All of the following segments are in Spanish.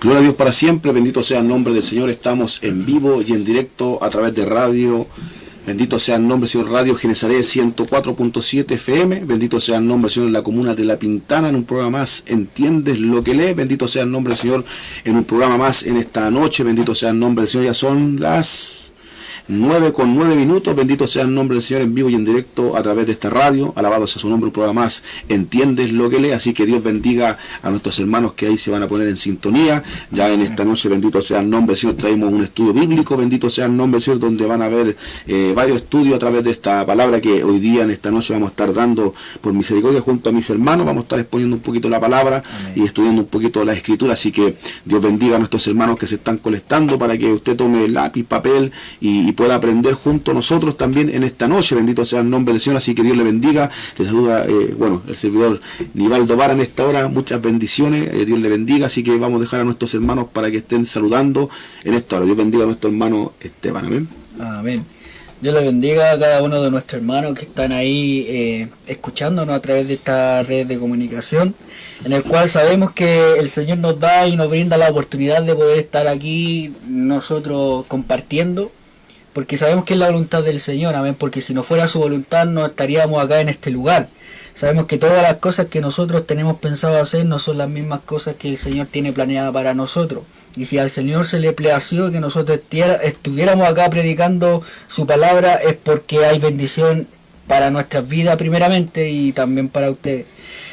Gloria a Dios para siempre, bendito sea el nombre del Señor. Estamos en vivo y en directo a través de radio. Bendito sea el nombre del Señor, Radio Genesaret 104.7 FM. Bendito sea el nombre del Señor en la comuna de La Pintana, en un programa más, ¿entiendes lo que lees? Bendito sea el nombre del Señor en un programa más en esta noche. Bendito sea el nombre del Señor. Ya son las 9:09. Bendito sea el nombre del Señor en vivo y en directo a través de esta radio. Alabado sea su nombre, un programa más, ¿entiendes lo que lee? Así que Dios bendiga a nuestros hermanos que ahí se van a poner en sintonía. Ya en esta noche, bendito sea el nombre del Señor, traemos un estudio bíblico. Bendito sea el nombre del Señor, donde van a ver varios estudios a través de esta palabra que hoy día, en esta noche, vamos a estar dando por misericordia junto a mis hermanos. Vamos a estar exponiendo un poquito la palabra. Amén. Y estudiando un poquito la escritura. Así que Dios bendiga a nuestros hermanos que se están conectando para que usted tome lápiz, papel y pueda aprender junto a nosotros también en esta noche. Bendito sea el nombre del Señor. Así que Dios le bendiga. Le saluda el servidor Nivaldo Vara en esta hora. Muchas bendiciones. Dios le bendiga. Así que vamos a dejar a nuestros hermanos para que estén saludando en esta hora. Dios bendiga a nuestro hermano Esteban. Amén. Amén. Dios le bendiga a cada uno de nuestros hermanos que están ahí escuchándonos a través de esta red de comunicación, en el cual sabemos que el Señor nos da y nos brinda la oportunidad de poder estar aquí nosotros compartiendo, porque sabemos que es la voluntad del Señor, amén, porque si no fuera su voluntad no estaríamos acá en este lugar. Sabemos que todas las cosas que nosotros tenemos pensado hacer no son las mismas cosas que el Señor tiene planeada para nosotros. Y si al Señor se le plació que nosotros estuviéramos acá predicando su palabra, es porque hay bendición para nuestras vidas primeramente y también para ustedes.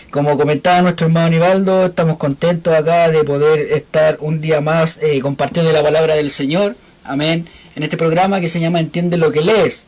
Como comentaba nuestro hermano Nivaldo, estamos contentos acá de poder estar un día más compartiendo la palabra del Señor, amén, en este programa que se llama Entiende lo que lees.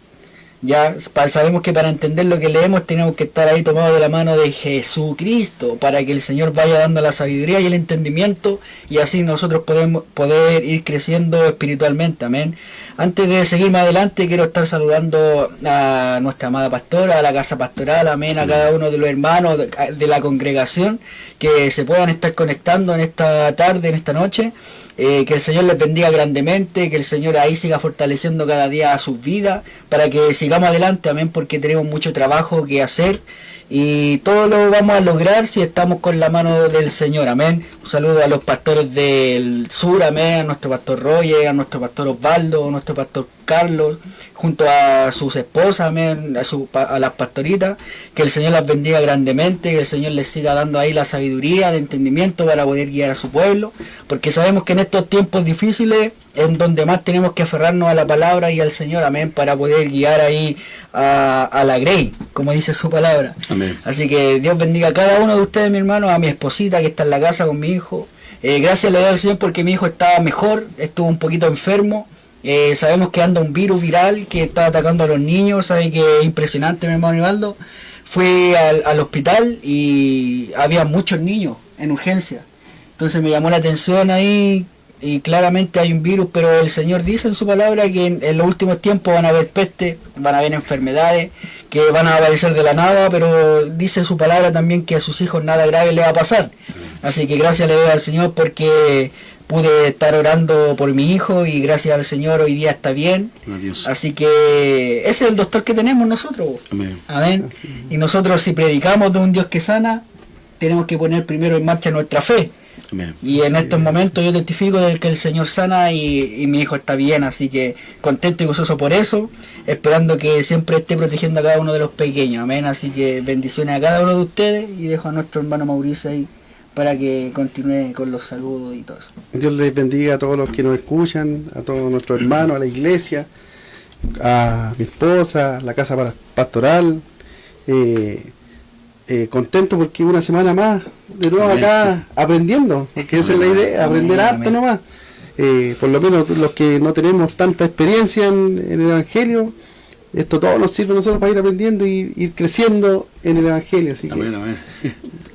Ya sabemos que para entender lo que leemos tenemos que estar ahí tomados de la mano de Jesucristo, para que el Señor vaya dando la sabiduría y el entendimiento, y así nosotros podemos poder ir creciendo espiritualmente, amén. Antes de seguir más adelante, quiero estar saludando a nuestra amada pastora, a la casa pastoral, amén, a cada uno de los hermanos de la congregación que se puedan estar conectando en esta tarde, en esta noche. Que el Señor les bendiga grandemente, que el Señor ahí siga fortaleciendo cada día a sus vidas, para que sigamos adelante, amén, porque tenemos mucho trabajo que hacer y todo lo vamos a lograr si estamos con la mano del Señor, amén. Un saludo a los pastores del sur, amén, a nuestro pastor Roger, a nuestro pastor Osvaldo, a nuestro pastor Carlos, junto a sus esposas, amén, a las pastoritas, que el Señor las bendiga grandemente, que el Señor les siga dando ahí la sabiduría, el entendimiento para poder guiar a su pueblo, porque sabemos que en estos tiempos difíciles en donde más tenemos que aferrarnos a la palabra y al Señor, amén, para poder guiar ahí a la Grey, como dice su palabra. Amén. Así que Dios bendiga a cada uno de ustedes, mi hermano, a mi esposita que está en la casa con mi hijo. Gracias le doy al Señor porque mi hijo estaba mejor, estuvo un poquito enfermo. Sabemos que anda un virus viral que está atacando a los niños, sabe que es impresionante, mi hermano Nivaldo. Fui al hospital y había muchos niños en urgencia. Entonces me llamó la atención ahí, y claramente hay un virus, pero el Señor dice en su palabra que en los últimos tiempos van a haber peste, van a haber enfermedades que van a aparecer de la nada, pero dice su palabra también que a sus hijos nada grave le va a pasar. Así que gracias le doy al Señor porque pude estar orando por mi hijo y gracias al Señor hoy día está bien. Adiós. Así que ese es el doctor que tenemos nosotros. Amén. Amén. Y nosotros, si predicamos de un Dios que sana, tenemos que poner primero en marcha nuestra fe. Amén. Y en estos momentos yo testifico de que el Señor sana y mi hijo está bien, así que contento y gozoso por eso, esperando que siempre esté protegiendo a cada uno de los pequeños, amén. Así que bendiciones a cada uno de ustedes y dejo a nuestro hermano Mauricio ahí para que continúe con los saludos y todo eso. Dios les bendiga a todos los que nos escuchan, a todos nuestros hermanos, a la iglesia, a mi esposa, a la casa pastoral. Contento porque una semana más de nuevo acá aprendiendo, porque esa es la idea, aprender harto nomás. Por lo menos los que no tenemos tanta experiencia en el Evangelio, esto todo nos sirve a nosotros para ir aprendiendo y ir creciendo en el Evangelio. Así amén, que, amén.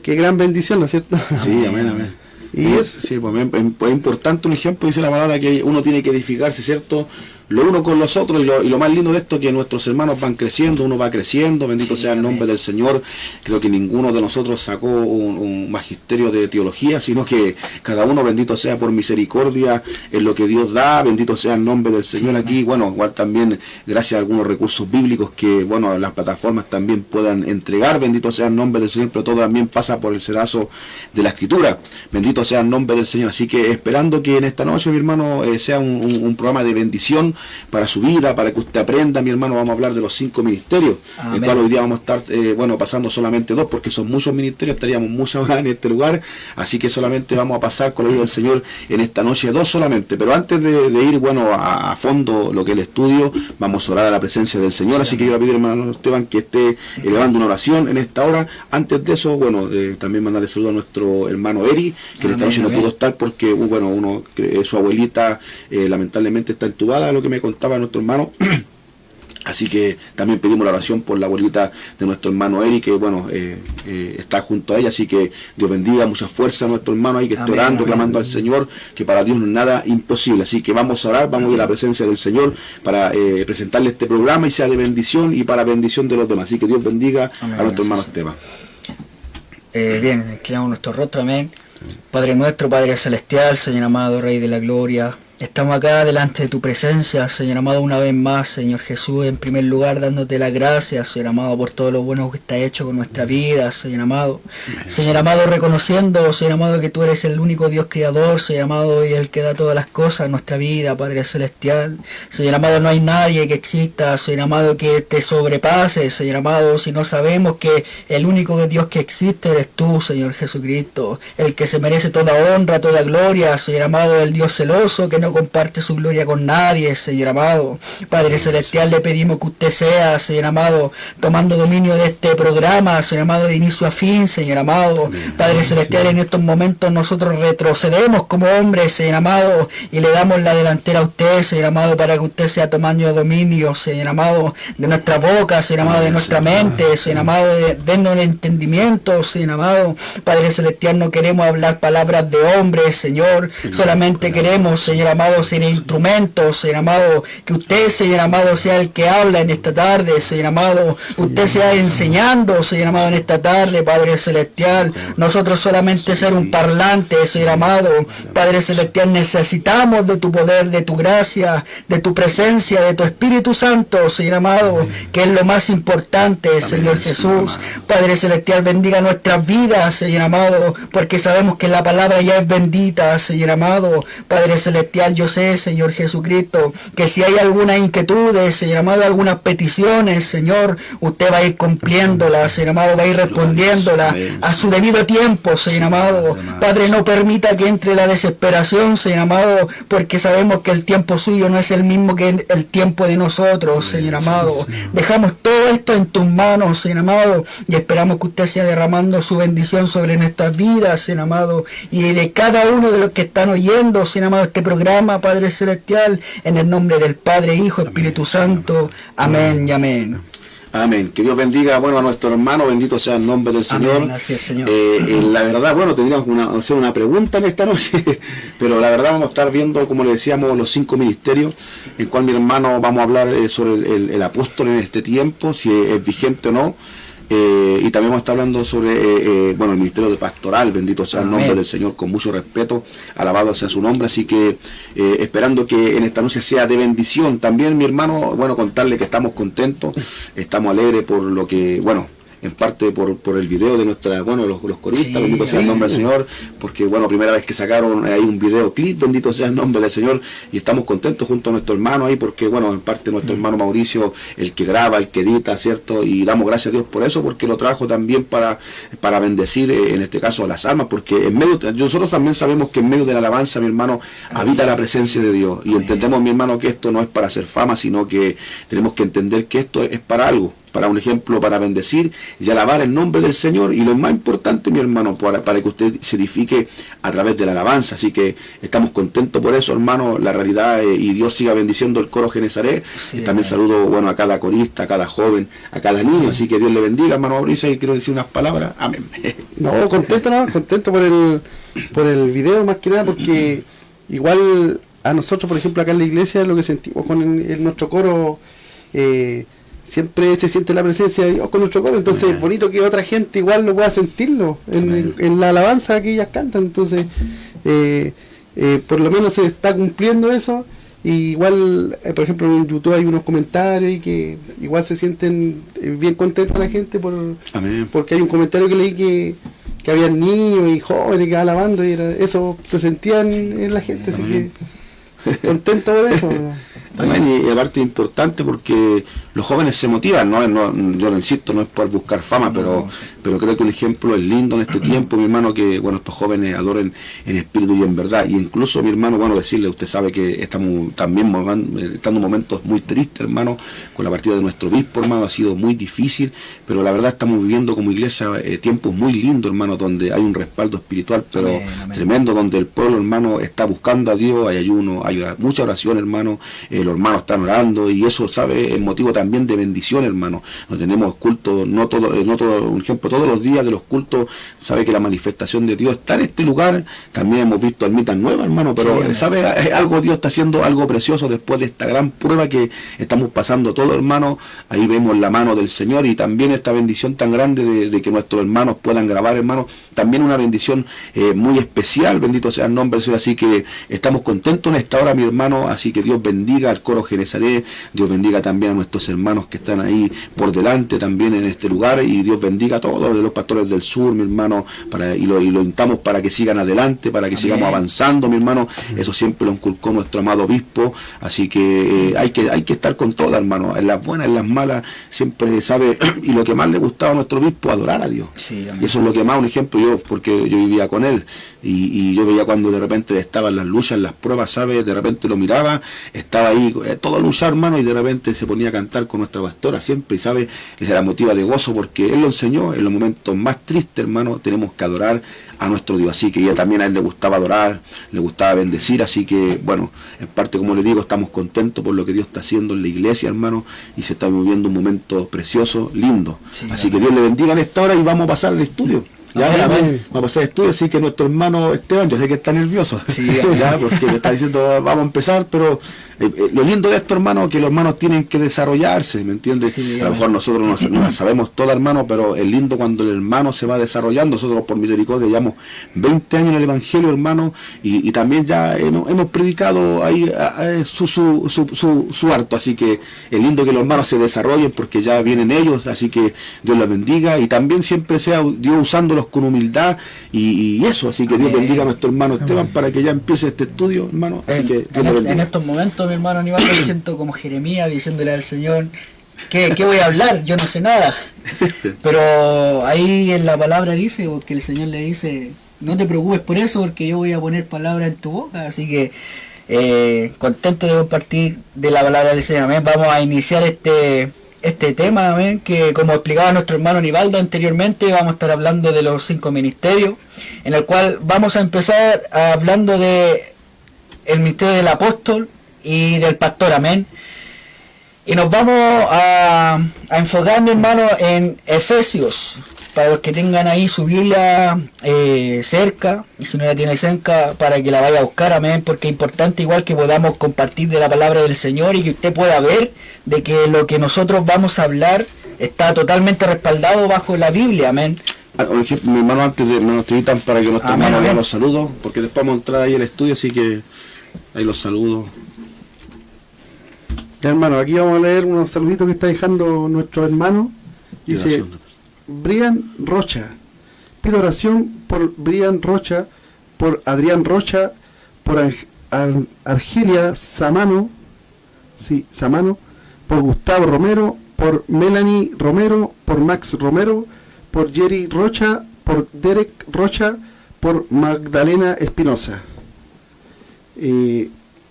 Qué gran bendición, ¿no es cierto? Sí, amén, amén. Y es, sí, pues, es importante un ejemplo, dice la palabra, que uno tiene que edificarse, ¿cierto? lo uno con los otros, y lo más lindo de esto que nuestros hermanos van creciendo, uno va creciendo, bendito sea el nombre del Señor. Creo que ninguno de nosotros sacó un magisterio de teología, sino que cada uno, bendito sea por misericordia, en lo que Dios da, bendito sea el nombre del Señor aquí. Bueno, igual también gracias a algunos recursos bíblicos que, bueno, las plataformas también puedan entregar, bendito sea el nombre del Señor, pero todo también pasa por el sedazo de la Escritura, bendito sea el nombre del Señor. Así que esperando que en esta noche, mi hermano, sea un programa de bendición para su vida, para que usted aprenda, mi hermano. Vamos a hablar de los 5 ministerios, el cual hoy día vamos a estar, pasando solamente 2, porque son muchos ministerios, estaríamos muchas horas en este lugar, así que solamente vamos a pasar con la ayuda del Señor en esta noche 2 solamente. Pero antes de ir, a fondo lo que es el estudio, vamos a orar a la presencia del Señor, así que yo le pido, hermano Esteban, que esté elevando una oración en esta hora. Antes de eso, también mandarle saludo a nuestro hermano Eri, que en esta noche no pudo estar porque, su abuelita lamentablemente está entubada, lo que me contaba nuestro hermano. Así que también pedimos la oración por la abuelita de nuestro hermano Eri, que está junto a ella. Así que Dios bendiga, mucha fuerza a nuestro hermano ahí que está orando, clamando al Señor, que para Dios no es nada imposible. Así que vamos a orar, vamos a ir a la presencia del Señor para presentarle este programa y sea de bendición y para bendición de los demás. Así que Dios bendiga a nuestro hermano Esteban. Bien, inclinamos nuestro rostro, amén. Padre nuestro, Padre celestial, Señor amado, Rey de la gloria, estamos acá delante de tu presencia, Señor amado, una vez más, Señor Jesús, en primer lugar dándote las gracias, Señor amado, por todo lo bueno que está hecho con nuestra vida, Señor amado. Señor amado, reconociendo, Señor amado, que tú eres el único Dios creador, Señor amado, y el que da todas las cosas en nuestra vida, Padre celestial. Señor amado, no hay nadie que exista, Señor amado, que te sobrepase, Señor amado, si no sabemos que el único Dios que existe eres tú, Señor Jesucristo, el que se merece toda honra, toda gloria, Señor amado, el Dios celoso que no comparte su gloria con nadie, Señor amado. Padre celestial, le pedimos que usted sea, Señor amado, tomando dominio de este programa, Señor amado, de inicio a fin, Señor amado. Padre celestial, en estos momentos nosotros retrocedemos como hombres, Señor amado, y le damos la delantera a usted, Señor amado, para que usted sea tomando dominio, Señor amado, de nuestra boca, Señor amado, de nuestra mente, Señor amado, dennos el entendimiento, Señor amado. Padre celestial, no queremos hablar palabras de hombres, Señor, solamente queremos, Señor amado, ser instrumentos, Señor amado, que usted, Señor amado, sea el que habla en esta tarde, Señor amado, usted sea enseñando, Señor amado, en esta tarde, Padre celestial, nosotros solamente ser un parlante, Señor amado. Padre celestial, necesitamos de tu poder, de tu gracia, de tu presencia, de tu Espíritu Santo, Señor amado, que es lo más importante, Señor Jesús. Padre celestial, bendiga nuestras vidas, Señor amado, porque sabemos que la palabra ya es bendita, Señor amado. Padre celestial, yo sé, Señor Jesucristo, que si hay alguna inquietud, Señor amado, algunas peticiones, Señor, usted va a ir cumpliéndolas, Señor amado, va a ir respondiéndolas a su debido tiempo, Señor amado. Padre, no permita que entre la desesperación, Señor amado, porque sabemos que el tiempo suyo no es el mismo que el tiempo de nosotros, Señor amado. Dejamos todo esto en tus manos, Señor amado, y esperamos que usted sea derramando su bendición sobre nuestras vidas, Señor amado, y de cada uno de los que están oyendo, Señor amado, este programa, Padre celestial, en el nombre del Padre, Hijo, Espíritu Santo. Amén y amén. Amén. Que Dios bendiga, a nuestro hermano, bendito sea el nombre del Señor. Amén, así es, Señor. La verdad, tendríamos hacer una pregunta en esta noche, pero la verdad vamos a estar viendo, como le decíamos, los 5 ministerios, en cual, mi hermano, vamos a hablar sobre el apóstol en este tiempo, si es vigente o no. Y también vamos a estar hablando sobre el ministerio de pastoral, bendito sea el nombre del Señor, con mucho respeto, alabado sea su nombre. Así que esperando que en esta noche sea de bendición. También, mi hermano, contarle que estamos contentos, estamos alegres por lo que, en parte por el video de nuestra, los coristas, bendito sea el nombre del Señor, porque primera vez que sacaron ahí un videoclip, bendito sea el nombre del Señor, y estamos contentos junto a nuestro hermano ahí, porque en parte nuestro hermano Mauricio, el que graba, el que edita, ¿cierto? Y damos gracias a Dios por eso, porque lo trajo también para bendecir, en este caso, a las almas, porque nosotros también sabemos que en medio de la alabanza, mi hermano, habita la presencia de Dios, y entendemos, mi hermano, que esto no es para hacer fama, sino que tenemos que entender que esto es para algo, para un ejemplo, para bendecir y alabar el nombre del Señor, y lo más importante, mi hermano, para que usted se edifique a través de la alabanza. Así que estamos contentos por eso, hermano, la realidad, y Dios siga bendiciendo el coro Genesaret. También saludo, a cada corista, a cada joven, a cada niño, así que Dios le bendiga, hermano Mauricio, y quiero decir unas palabras, amén. Contento por el video, más que nada, porque igual a nosotros, por ejemplo, acá en la iglesia, lo que sentimos con nuestro coro, siempre se siente la presencia de Dios con nuestro coro, entonces es bonito que otra gente igual lo pueda sentirlo en la alabanza que ellas cantan, entonces por lo menos se está cumpliendo eso. Y igual, por ejemplo, en YouTube hay unos comentarios y que igual se sienten bien contenta la gente porque hay un comentario que leí que había niños y jóvenes que alabando, y eso se sentía en la gente, así que contento por eso. También, y aparte importante porque los jóvenes se motivan, yo lo insisto, no es por buscar fama, pero creo que un ejemplo es lindo en este tiempo, mi hermano, que estos jóvenes adoren en espíritu y en verdad. Y incluso, mi hermano, decirle, usted sabe que estamos también estando momentos muy tristes, hermano, con la partida de nuestro obispo, hermano, ha sido muy difícil, pero la verdad estamos viviendo como iglesia tiempos muy lindos, hermano, donde hay un respaldo espiritual, pero tremendo, donde el pueblo, hermano, está buscando a Dios, hay ayuno, hay mucha oración, hermano, los hermanos están orando, y eso, sabe, es motivo también de bendición, hermano. No tenemos culto, no todo, un ejemplo, todos los días de los cultos, sabe que la manifestación de Dios está en este lugar. También hemos visto almitas nuevas, hermano, pero sí, sabe, algo, Dios está haciendo algo precioso después de esta gran prueba que estamos pasando todos, hermano. Ahí vemos la mano del Señor, y también esta bendición tan grande de que nuestros hermanos puedan grabar, hermano, también una bendición muy especial, bendito sea el nombre del Señor. Así que estamos contentos en esta hora, mi hermano, así que Dios bendiga al coro Genesaret, Dios bendiga también a nuestros hermanos que están ahí por delante también en este lugar, y Dios bendiga a todos los pastores del sur, mi hermano, y lo invitamos para que sigan adelante, para que sigamos avanzando, mi hermano. Eso siempre lo inculcó nuestro amado obispo, así que hay que estar con todas, hermano, en las buenas, en las malas, siempre sabe, y lo que más le gustaba a nuestro obispo, adorar a Dios. Sí, y eso es lo que más, un ejemplo, porque yo vivía con él, y yo veía cuando de repente estaba en las luchas, en las pruebas, sabe, de repente lo miraba, estaba ahí todo luchar, hermano, y de repente se ponía a cantar con nuestra pastora siempre, y sabe, les era motiva de gozo, porque él lo enseñó. En los momentos más tristes, hermano, tenemos que adorar a nuestro Dios, así que ella también, a él le gustaba adorar, le gustaba bendecir, así que bueno, en parte, como le digo, estamos contentos por lo que Dios está haciendo en la iglesia, hermano, y se está viviendo un momento precioso, lindo, sí, así que Dios le bendiga en esta hora, y vamos a pasar al estudio. Vamos a pasar estudio, así que nuestro hermano Esteban, yo sé que está nervioso, sí, ya, porque me está diciendo vamos a empezar, pero lo lindo de esto, hermano, que los hermanos tienen que desarrollarse, ¿me entiendes? Sí, a lo mejor nosotros no la sabemos toda, hermano, pero es lindo cuando el hermano se va desarrollando. Nosotros, por misericordia, llevamos 20 años en el Evangelio, hermano, y también ya hemos predicado ahí su harto, así que es lindo que los hermanos se desarrollen, porque ya vienen ellos, así que Dios los bendiga, y también siempre sea Dios usándolos con humildad, y eso, así que Dios bendiga a nuestro hermano Esteban para que ya empiece este estudio, hermano, así que en estos momentos, mi hermano Aníbal, me siento como Jeremías diciéndole al Señor, ¿qué voy a hablar? Yo no sé nada. Pero ahí en la palabra dice, porque el Señor le dice, no te preocupes por eso, porque yo voy a poner palabra en tu boca. Así que contento de compartir de la palabra del Señor. Amén. Vamos a iniciar este tema, amén, que como explicaba nuestro hermano Nivaldo anteriormente, vamos a estar hablando de los 5 ministerios, en el cual vamos a empezar hablando de el ministerio del apóstol y del pastor, amén. Y nos vamos a enfocar, mi hermano, en Efesios, para los que tengan ahí su Biblia cerca, y si no la tiene cerca, para que la vaya a buscar, amén, porque es importante igual que podamos compartir de la palabra del Señor, y que usted pueda ver de que lo que nosotros vamos a hablar está totalmente respaldado bajo la Biblia, amén. Mi hermano, antes de nos invitan para que nuestro hermano vea los saludos, porque después vamos a entrar ahí al estudio, así que ahí los saludos. Ya, hermano, aquí vamos a leer unos saluditos que está dejando nuestro hermano. Dice Brian Rocha, pido oración por Brian Rocha, por Adrián Rocha, por Argelia Samano, por Gustavo Romero, por Melanie Romero, por Max Romero, por Jerry Rocha, por Derek Rocha, por Magdalena Espinosa.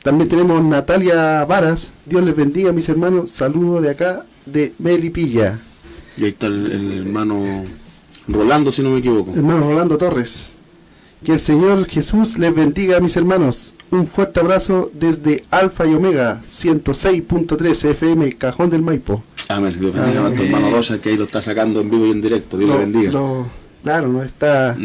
También tenemos Natalia Varas, Dios les bendiga, mis hermanos, saludos de acá, de Melipilla. Y ahí está el hermano Rolando, si no me equivoco. Hermano Rolando Torres. Que el Señor Jesús les bendiga, mis hermanos. Un fuerte abrazo desde Alfa y Omega, 106.3 FM, Cajón del Maipo. Amén. Dios bendiga a nuestro hermano Rosa, que ahí lo está sacando en vivo y en directo. Dios le bendiga. Claro, no está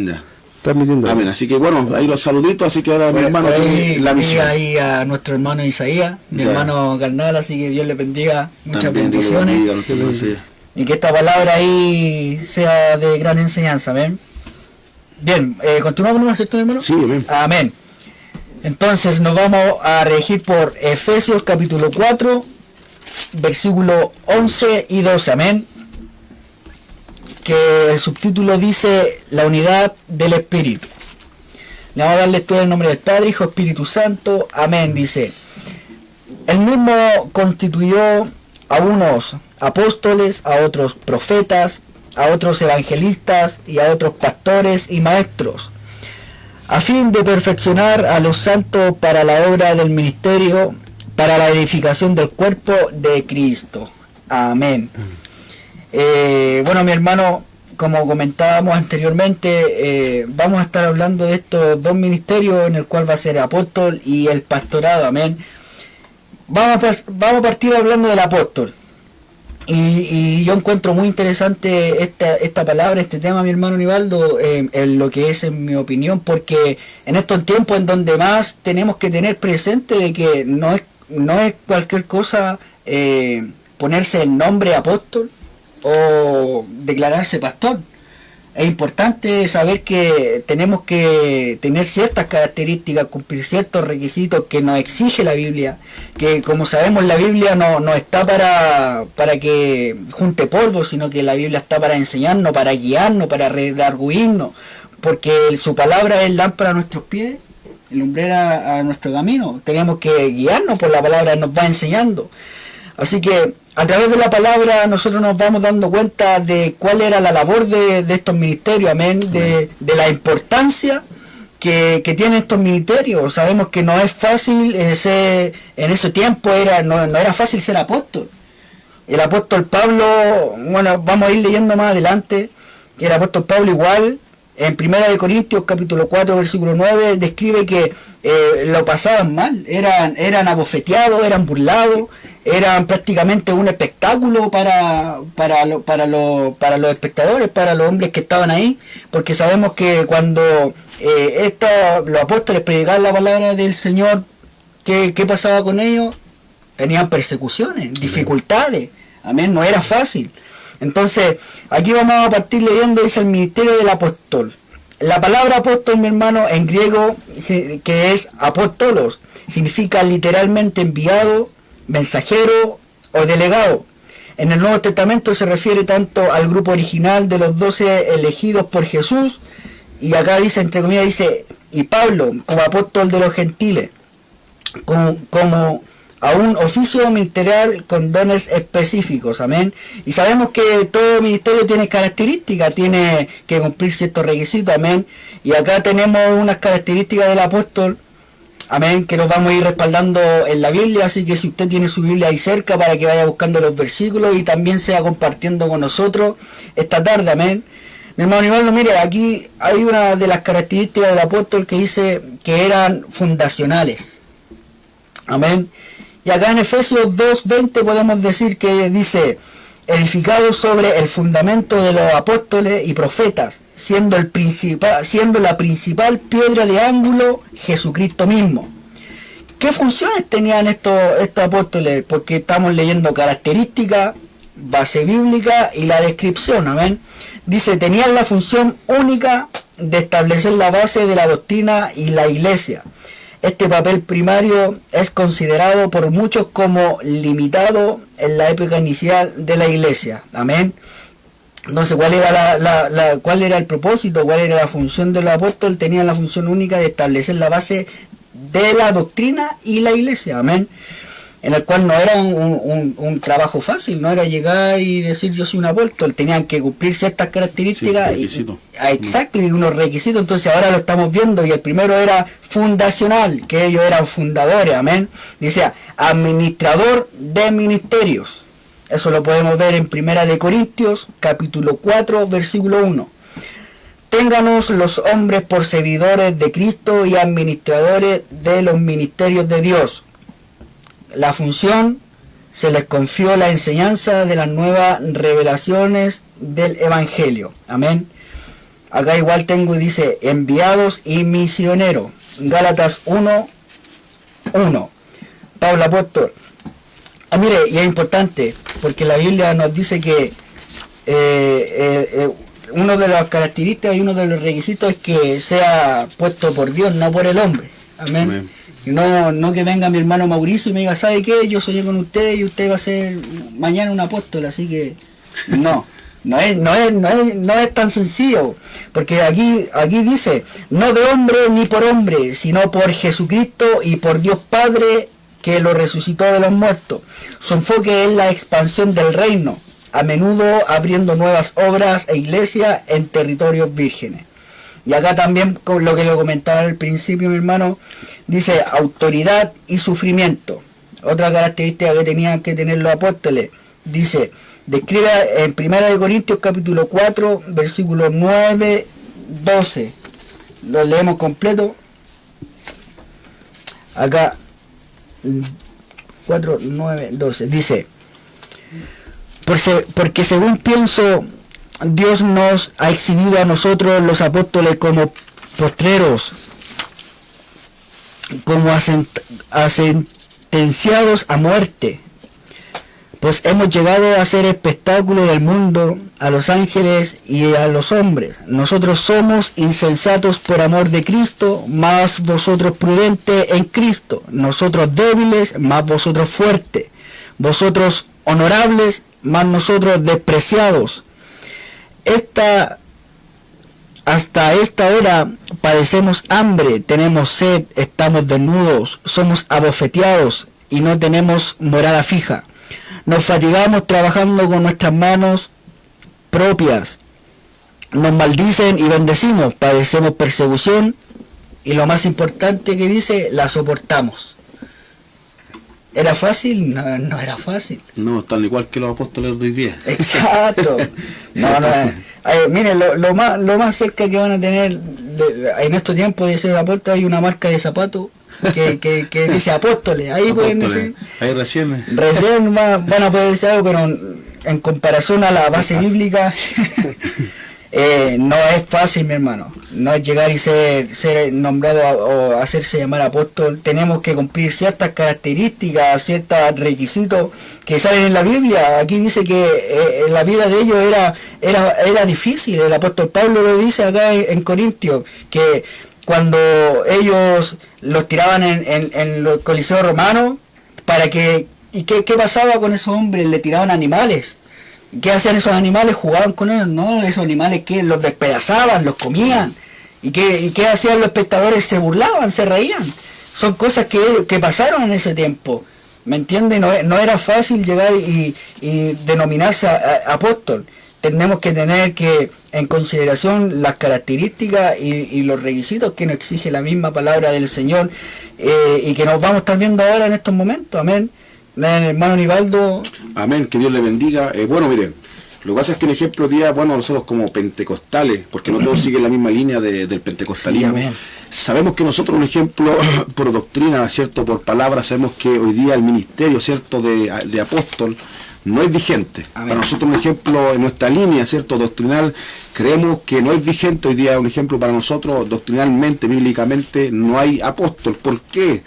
transmitiendo. Amén. Así que bueno, ahí los saluditos, así que ahora mi hermano tiene la misión. Ahí a nuestro hermano Isaías, mi Ya. hermano carnal, así que Dios le bendiga, muchas También Dios lo bendiciones. bendiga, nuestro hermano Isaías. Y que esta palabra ahí sea de gran enseñanza, amén. Bien, continuamos, ¿no? ¿Cierto, hermano? Sí, amén. Amén. Entonces nos vamos a regir por Efesios capítulo 4, versículo 11 y 12, amén. Que el subtítulo dice la unidad del Espíritu. Le vamos a dar lectura en nombre del Padre, Hijo, Espíritu Santo, amén. Dice, el mismo constituyó a unos apóstoles, a otros profetas, a otros evangelistas y a otros pastores y maestros, a fin de perfeccionar a los santos para la obra del ministerio, para la edificación del cuerpo de Cristo. Amén. Bueno, mi hermano, como comentábamos anteriormente, vamos a estar hablando de estos dos ministerios, en el cual va a ser apóstol y el pastorado. Amén. Vamos a partir hablando del apóstol. Y yo encuentro muy interesante esta palabra, este tema, mi hermano Nivaldo, en lo que es, en mi opinión, porque en estos tiempos en donde más tenemos que tener presente de que no es cualquier cosa ponerse el nombre apóstol o declararse pastor. Es importante saber que tenemos que tener ciertas características, cumplir ciertos requisitos que nos exige la Biblia, que como sabemos la Biblia no está para que junte polvo, sino que la Biblia está para enseñarnos, para guiarnos, para redarguirnos, porque su palabra es lámpara a nuestros pies, lumbrera a nuestro camino. Tenemos que guiarnos por la palabra, nos va enseñando. Así que a través de la palabra nosotros nos vamos dando cuenta de cuál era la labor de estos ministerios, amén, de la importancia que tienen estos ministerios. Sabemos que no es fácil en ese tiempo no era fácil ser apóstol. El apóstol Pablo, bueno, vamos a ir leyendo más adelante, el apóstol Pablo igual, en 1 Corintios capítulo 4 versículo 9, describe que lo pasaban mal, eran abofeteados, eran burlados, eran prácticamente un espectáculo para los espectadores, para los hombres que estaban ahí, porque sabemos que cuando los apóstoles predicaban la palabra del Señor, ¿qué pasaba con ellos? Tenían persecuciones, dificultades, amén, no era fácil. Entonces, aquí vamos a partir leyendo, dice el ministerio del apóstol. La palabra apóstol, mi hermano, en griego, que es apóstolos, significa literalmente enviado, mensajero o delegado. En el Nuevo Testamento se refiere tanto al grupo original de los 12 elegidos por Jesús, y acá dice, entre comillas, dice, y Pablo, como apóstol de los gentiles, como a un oficio ministerial con dones específicos, amén. Y sabemos que todo ministerio tiene características, tiene que cumplir ciertos requisitos, amén. Y acá tenemos unas características del apóstol, amén, que nos vamos a ir respaldando en la Biblia, así que si usted tiene su Biblia ahí cerca para que vaya buscando los versículos y también sea compartiendo con nosotros esta tarde, amén. Mi hermano Nivaldo, mire, aquí hay una de las características del apóstol que dice que eran fundacionales, amén. Y acá en Efesios 2:20 podemos decir que dice, edificado sobre el fundamento de los apóstoles y profetas, siendo la principal piedra de ángulo Jesucristo mismo. ¿Qué funciones tenían estos apóstoles? Porque estamos leyendo características, base bíblica y la descripción, amén. Dice, tenían la función única de establecer la base de la doctrina y la iglesia. Este papel primario es considerado por muchos como limitado en la época inicial de la iglesia. Amén. Entonces, ¿cuál era el propósito? ¿Cuál era la función de los apóstoles? Tenían la función única de establecer la base de la doctrina y la iglesia. Amén. En el cual no era un trabajo fácil, no era llegar y decir yo soy un apóstol, tenían que cumplir ciertas características, exacto, y unos requisitos. Entonces ahora lo estamos viendo, y el primero era fundacional, que ellos eran fundadores, amén. Dice, administrador de ministerios. Eso lo podemos ver en 1 Corintios capítulo 4 versículo 1. Ténganos los hombres por servidores de Cristo y administradores de los ministerios de Dios. La función, se les confió la enseñanza de las nuevas revelaciones del Evangelio. Amén. acá igual tengo, dice, enviados y misioneros. Gálatas 1:1. Pablo apóstol. Mire, y es importante, porque la Biblia nos dice que uno de las características y uno de los requisitos es que sea puesto por Dios, no por el hombre. Amén. No que venga mi hermano Mauricio y me diga, ¿sabe qué? Yo soñé con usted y usted va a ser mañana un apóstol, así que no es tan sencillo, porque aquí dice, no de hombre ni por hombre, sino por Jesucristo y por Dios Padre que lo resucitó de los muertos. Su enfoque es la expansión del reino, a menudo abriendo nuevas obras e iglesias en territorios vírgenes. Y acá también, con lo que lo comentaba al principio mi hermano, dice autoridad y sufrimiento. Otra característica que tenían que tener los apóstoles, dice, describe en 1 Corintios capítulo 4, versículos 9, 12. Lo leemos completo. Acá, 4, 9, 12. Dice, porque según pienso, Dios nos ha exhibido a nosotros los apóstoles como postreros, como sentenciados a muerte, pues hemos llegado a ser espectáculo del mundo, a los ángeles y a los hombres. Nosotros somos insensatos por amor de Cristo, más vosotros prudentes en Cristo. Nosotros débiles, más vosotros fuertes. Vosotros honorables, más nosotros despreciados. Hasta esta hora padecemos hambre, tenemos sed, estamos desnudos, somos abofeteados y no tenemos morada fija. Nos fatigamos trabajando con nuestras manos propias. Nos maldicen y bendecimos, padecemos persecución y lo más importante que dice, la soportamos. ¿Era fácil? No era fácil. No, tan igual que los apóstoles de hoy día. Exacto. Miren, lo más cerca que van a tener en estos tiempos de ser apóstol, hay una marca de zapatos que dice apóstoles. Ahí pueden decir. Ahí recién van a poder decir algo, pero en comparación a la base bíblica, no es fácil, mi hermano. No es llegar y ser nombrado o hacerse llamar apóstol. Tenemos que cumplir ciertas características, ciertos requisitos que salen en la Biblia. Aquí dice que la vida de ellos era difícil. El apóstol Pablo lo dice acá en Corintios, que cuando ellos los tiraban en los coliseos romanos, ¿qué pasaba con esos hombres? Le tiraban animales. ¿Qué hacían esos animales? Jugaban con ellos, ¿no? Esos animales que los despedazaban, los comían. ¿Y qué hacían los espectadores? Se burlaban, se reían. Son cosas que pasaron en ese tiempo. ¿Me entienden? No era fácil llegar y denominarse apóstol. Tenemos que tener en consideración las características y los requisitos que nos exige la misma palabra del Señor y que nos vamos a estar viendo ahora en estos momentos. Amén. Hermano Nivaldo. Amén, que Dios le bendiga. Bueno, miren, lo que pasa es que en ejemplo día, nosotros como pentecostales, porque no todos siguen la misma línea del pentecostalismo, sí, sabemos que nosotros, un ejemplo, por doctrina, ¿cierto? Por palabra, sabemos que hoy día el ministerio, ¿cierto? De apóstol no es vigente. Amén. Para nosotros, un ejemplo, en nuestra línea, ¿cierto? Doctrinal, creemos que no es vigente hoy día, un ejemplo para nosotros, doctrinalmente, bíblicamente, no hay apóstol. ¿Por qué?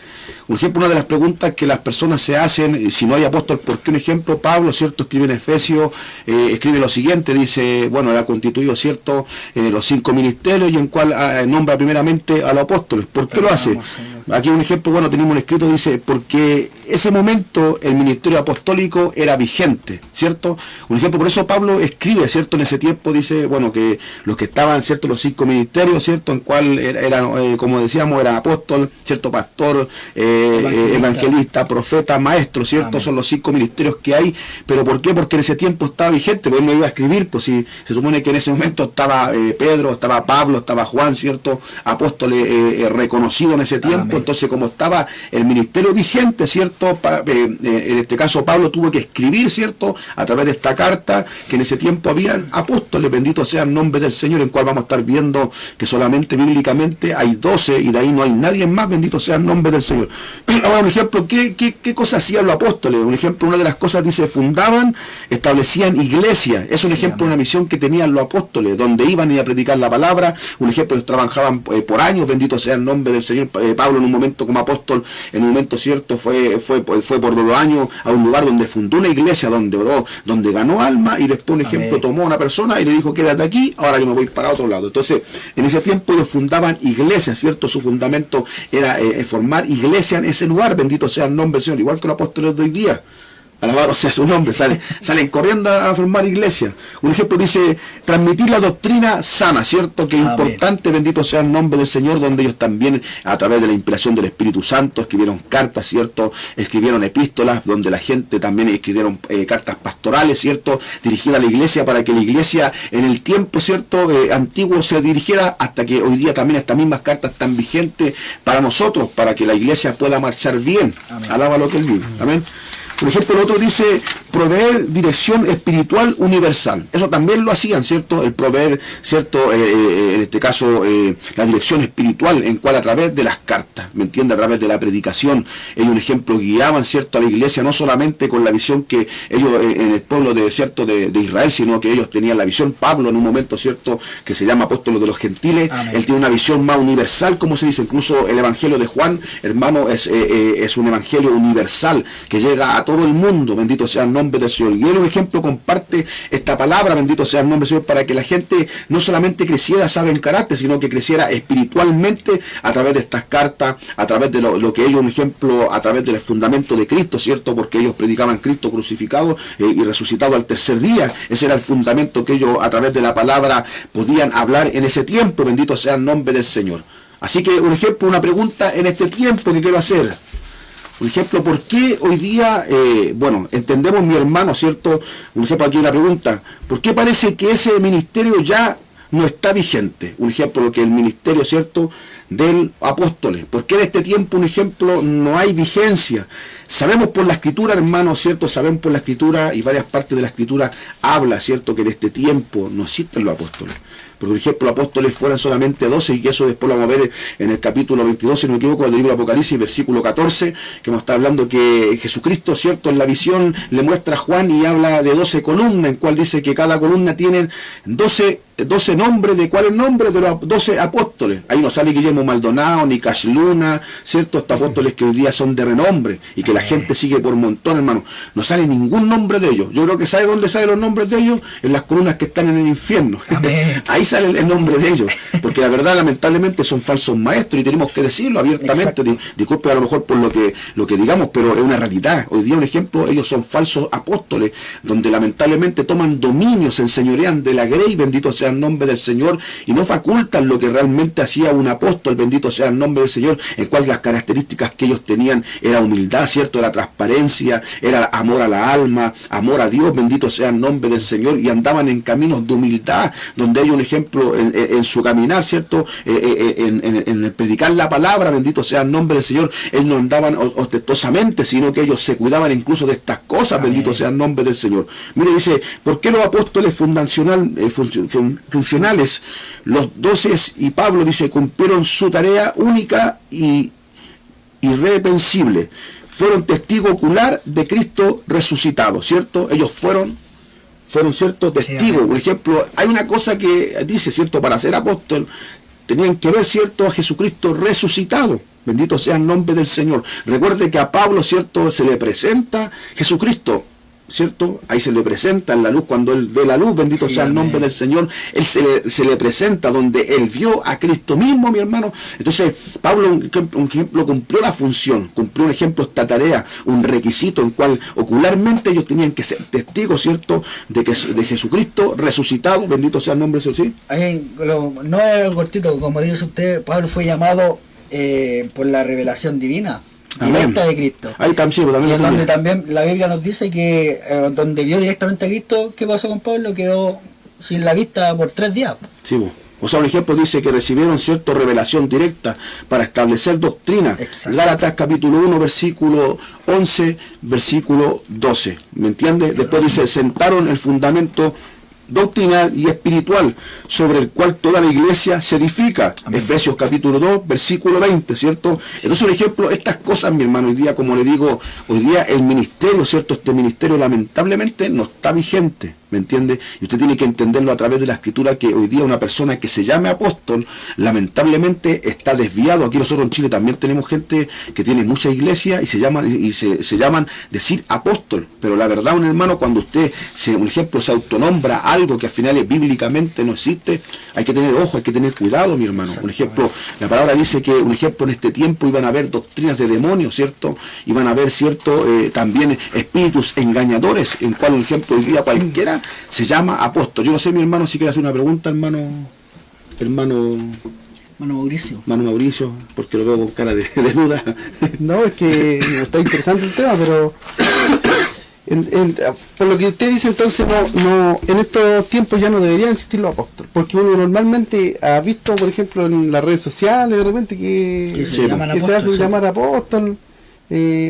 Un ejemplo, una de las preguntas que las personas se hacen, si no hay apóstol, ¿por qué? Un ejemplo, Pablo, ¿cierto? Escribe en Efesios, escribe lo siguiente, dice, era constituido, ¿cierto? Los 5 ministerios y en cual nombra primeramente a los apóstoles. ¿Por qué lo hace? Aquí un ejemplo, tenemos un escrito, dice, porque ese momento el ministerio apostólico era vigente, ¿cierto? Un ejemplo, por eso Pablo escribe, ¿cierto? En ese tiempo dice, que los que estaban, ¿cierto? Los 5 ministerios, ¿cierto? En cual eran, como decíamos, eran apóstol, ¿cierto? Pastor, evangelista, profeta, maestro, ¿cierto? Amén. Son los 5 ministerios que hay. ¿Pero por qué? Porque en ese tiempo estaba vigente, porque él no iba a escribir, pues si se supone que en ese momento estaba Pedro, estaba Pablo, estaba Juan, ¿cierto? Apóstol reconocido en ese tiempo. Amén. Entonces, como estaba el ministerio vigente, ¿cierto? En este caso Pablo tuvo que escribir, ¿cierto? A través de esta carta, que en ese tiempo habían apóstoles, bendito sea el el nombre del Señor, en cual vamos a estar viendo que solamente bíblicamente hay 12 y de ahí no hay nadie más, bendito sea el nombre del Señor. Ahora, un ejemplo, ¿qué cosas hacían los apóstoles? Un ejemplo, una de las cosas dice, fundaban, establecían iglesias. Es un ejemplo, una misión que tenían los apóstoles, donde iban a predicar la palabra. Un ejemplo, ellos trabajaban por años, bendito sea el nombre del Señor. Pablo en un momento como apóstol, en un momento cierto, fue por 2 años a un lugar donde fundó una iglesia, donde oró, donde ganó alma, y después, un ejemplo, tomó a una persona y le dijo, quédate aquí, ahora yo me voy para otro lado. Entonces, en ese tiempo ellos fundaban iglesias, ¿cierto? Su fundamento era formar iglesia en ese lugar, bendito sea el nombre del Señor, igual que los apóstoles de hoy día. Alabado sea su nombre, salen corriendo a formar iglesia. Un ejemplo dice, transmitir la doctrina sana, ¿cierto? Que es importante, bendito sea el nombre del Señor, donde ellos también, a través de la inspiración del Espíritu Santo, escribieron cartas, ¿cierto? Escribieron epístolas, donde la gente también escribieron cartas pastorales, ¿cierto? Dirigidas a la iglesia, para que la iglesia en el tiempo, ¿cierto? Antiguo se dirigiera, hasta que hoy día también estas mismas cartas están vigentes para nosotros, para que la iglesia pueda marchar bien. Alaba lo que Él vive. Amén. Por ejemplo, el otro dice proveer dirección espiritual universal. Eso también lo hacían, ¿cierto? El proveer, ¿cierto? En este caso, la dirección espiritual, en cual a través de las cartas, ¿me entiende? A través de la predicación, ellos, un ejemplo, guiaban, ¿cierto? A la iglesia, no solamente con la visión que ellos en el pueblo de, ¿cierto? De Israel, sino que ellos tenían la visión. Pablo, en un momento, ¿cierto? Que se llama apóstol de los gentiles. Amén. Él tiene una visión más universal, como se dice. Incluso el evangelio de Juan, hermano, es un evangelio universal que llega a todo el mundo, bendito sea el nombre del Señor. Y él, un ejemplo, comparte esta palabra, bendito sea el nombre del Señor, para que la gente no solamente creciera, sabe, en carácter, sino que creciera espiritualmente a través de estas cartas, a través de lo que ellos, un ejemplo, a través del fundamento de Cristo, ¿cierto? Porque ellos predicaban Cristo crucificado y resucitado al tercer día. Ese era el fundamento que ellos, a través de la palabra, podían hablar en ese tiempo, bendito sea el nombre del Señor. Así que, un ejemplo, una pregunta en este tiempo que quiero hacer. Por ejemplo, ¿por qué hoy día, entendemos, mi hermano, ¿cierto? Un ejemplo, aquí una pregunta. ¿Por qué parece que ese ministerio ya no está vigente? Un ejemplo, lo que el ministerio, ¿cierto?, del apóstoles. ¿Por qué en este tiempo, un ejemplo, no hay vigencia? Sabemos por la Escritura, hermano, ¿cierto? Sabemos por la Escritura, y varias partes de la Escritura habla, ¿cierto?, que en este tiempo no existen los apóstoles. Por ejemplo, los apóstoles fueran solamente 12, y eso después lo vamos a ver en el capítulo 22, si no me equivoco, del libro de Apocalipsis, versículo 14, que nos está hablando que Jesucristo, ¿cierto?, en la visión le muestra a Juan y habla de 12 columnas, en cual dice que cada columna tiene 12 nombres. ¿De cuál es el nombre? De los 12 apóstoles. Ahí no sale Guillermo Maldonado, ni Cash Luna, ¿cierto? Estos apóstoles que hoy día son de renombre y que la gente sigue por montón, hermano. No sale ningún nombre de ellos. Yo creo que ¿sabe dónde salen los nombres de ellos? En las columnas que están en el infierno. Ahí sale el nombre de ellos. Porque la verdad, lamentablemente, son falsos maestros y tenemos que decirlo abiertamente. Disculpe a lo mejor por lo que digamos, pero es una realidad. Hoy día, un ejemplo, ellos son falsos apóstoles, donde lamentablemente toman dominio, se enseñorean de la grey, bendito sea el nombre del Señor, y no facultan lo que realmente hacía un apóstol, bendito sea el nombre del Señor, en cual las características que ellos tenían era humildad, ¿cierto? Era transparencia, era amor a la alma, amor a Dios, bendito sea el nombre del Señor, y andaban en caminos de humildad, donde hay un ejemplo en su caminar, ¿cierto? En el predicar la palabra, bendito sea el nombre del Señor. Ellos no andaban ostentosamente, sino que ellos se cuidaban incluso de estas cosas. Amén. Bendito sea el nombre del Señor. Mire, dice, ¿por qué los apóstoles funcionales, los 12 y Pablo, dice, cumplieron su tarea única y irrepensible? Fueron testigo ocular de Cristo resucitado, ¿cierto? Ellos fueron, ¿cierto?, testigos. Por ejemplo, hay una cosa que dice, ¿cierto?, para ser apóstol tenían que ver, ¿cierto?, a Jesucristo resucitado. Bendito sea el nombre del Señor. Recuerde que a Pablo, ¿cierto?, se le presenta Jesucristo, ¿cierto? Ahí se le presenta en la luz, cuando él ve la luz, bendito sea el nombre del Señor. Él se le presenta donde él vio a Cristo mismo, mi hermano. Entonces, Pablo, un ejemplo, cumplió la función, cumplió, un ejemplo, esta tarea, un requisito en cual ocularmente ellos tenían que ser testigos, ¿cierto?, de Jesucristo resucitado, bendito sea el nombre del Señor. ¿Sí? No es cortito, como dice usted, Pablo fue llamado por la revelación divina. Directa de Cristo. Ahí también, y en donde también la Biblia nos dice que donde vio directamente a Cristo, ¿qué pasó con Pablo? Quedó sin la vista por 3 días. Sí, vos. O sea, un ejemplo dice que recibieron, ¿cierto?, revelación directa para establecer doctrina. Exacto. Gálatas capítulo 1, versículo 11, versículo 12. ¿Me entiende? Después dice, sentaron el fundamento doctrinal y espiritual, sobre el cual toda la iglesia se edifica. Amén. Efesios capítulo 2, versículo 20, ¿cierto? Sí. Entonces, por ejemplo, estas cosas, mi hermano, hoy día, como le digo, hoy día el ministerio, ¿cierto? Este ministerio lamentablemente no está vigente, ¿me entiende? Y usted tiene que entenderlo a través de la escritura, que hoy día una persona que se llame apóstol, lamentablemente está desviado. Aquí nosotros en Chile también tenemos gente que tiene mucha iglesia y se llaman decir apóstol, pero la verdad, un hermano, cuando usted, un ejemplo, se autonombra algo que al final bíblicamente no existe, hay que tener ojo, hay que tener cuidado, mi hermano. Un ejemplo, la palabra dice que, un ejemplo, en este tiempo iban a haber doctrinas de demonios, ¿cierto? Iban a haber, ¿cierto? También espíritus engañadores, en cual, un ejemplo, hoy día cualquiera se llama apóstol. Yo no sé, mi hermano, si quiere hacer una pregunta, hermano Mauricio, porque lo veo con cara de duda. No, es que está interesante el tema, pero por lo que usted dice, entonces no en estos tiempos ya no deberían existir los apóstoles, porque uno normalmente ha visto, por ejemplo, en las redes sociales de repente que se hacen llamar apóstol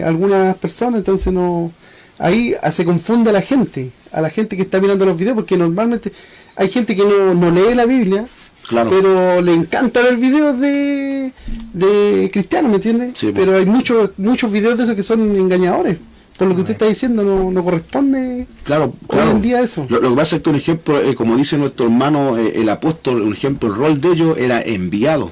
algunas personas, entonces no, ahí se confunde a la gente que está mirando los videos, porque normalmente hay gente que no lee la Biblia. Claro. Pero le encanta ver videos de cristianos, ¿me entiende? Sí, pero hay muchos videos de esos que son engañadores. Por lo que usted está diciendo, no corresponde claro. Hoy en día eso. Lo que pasa es que, un ejemplo, como dice nuestro hermano, el apóstol, un ejemplo, el rol de ellos era enviado.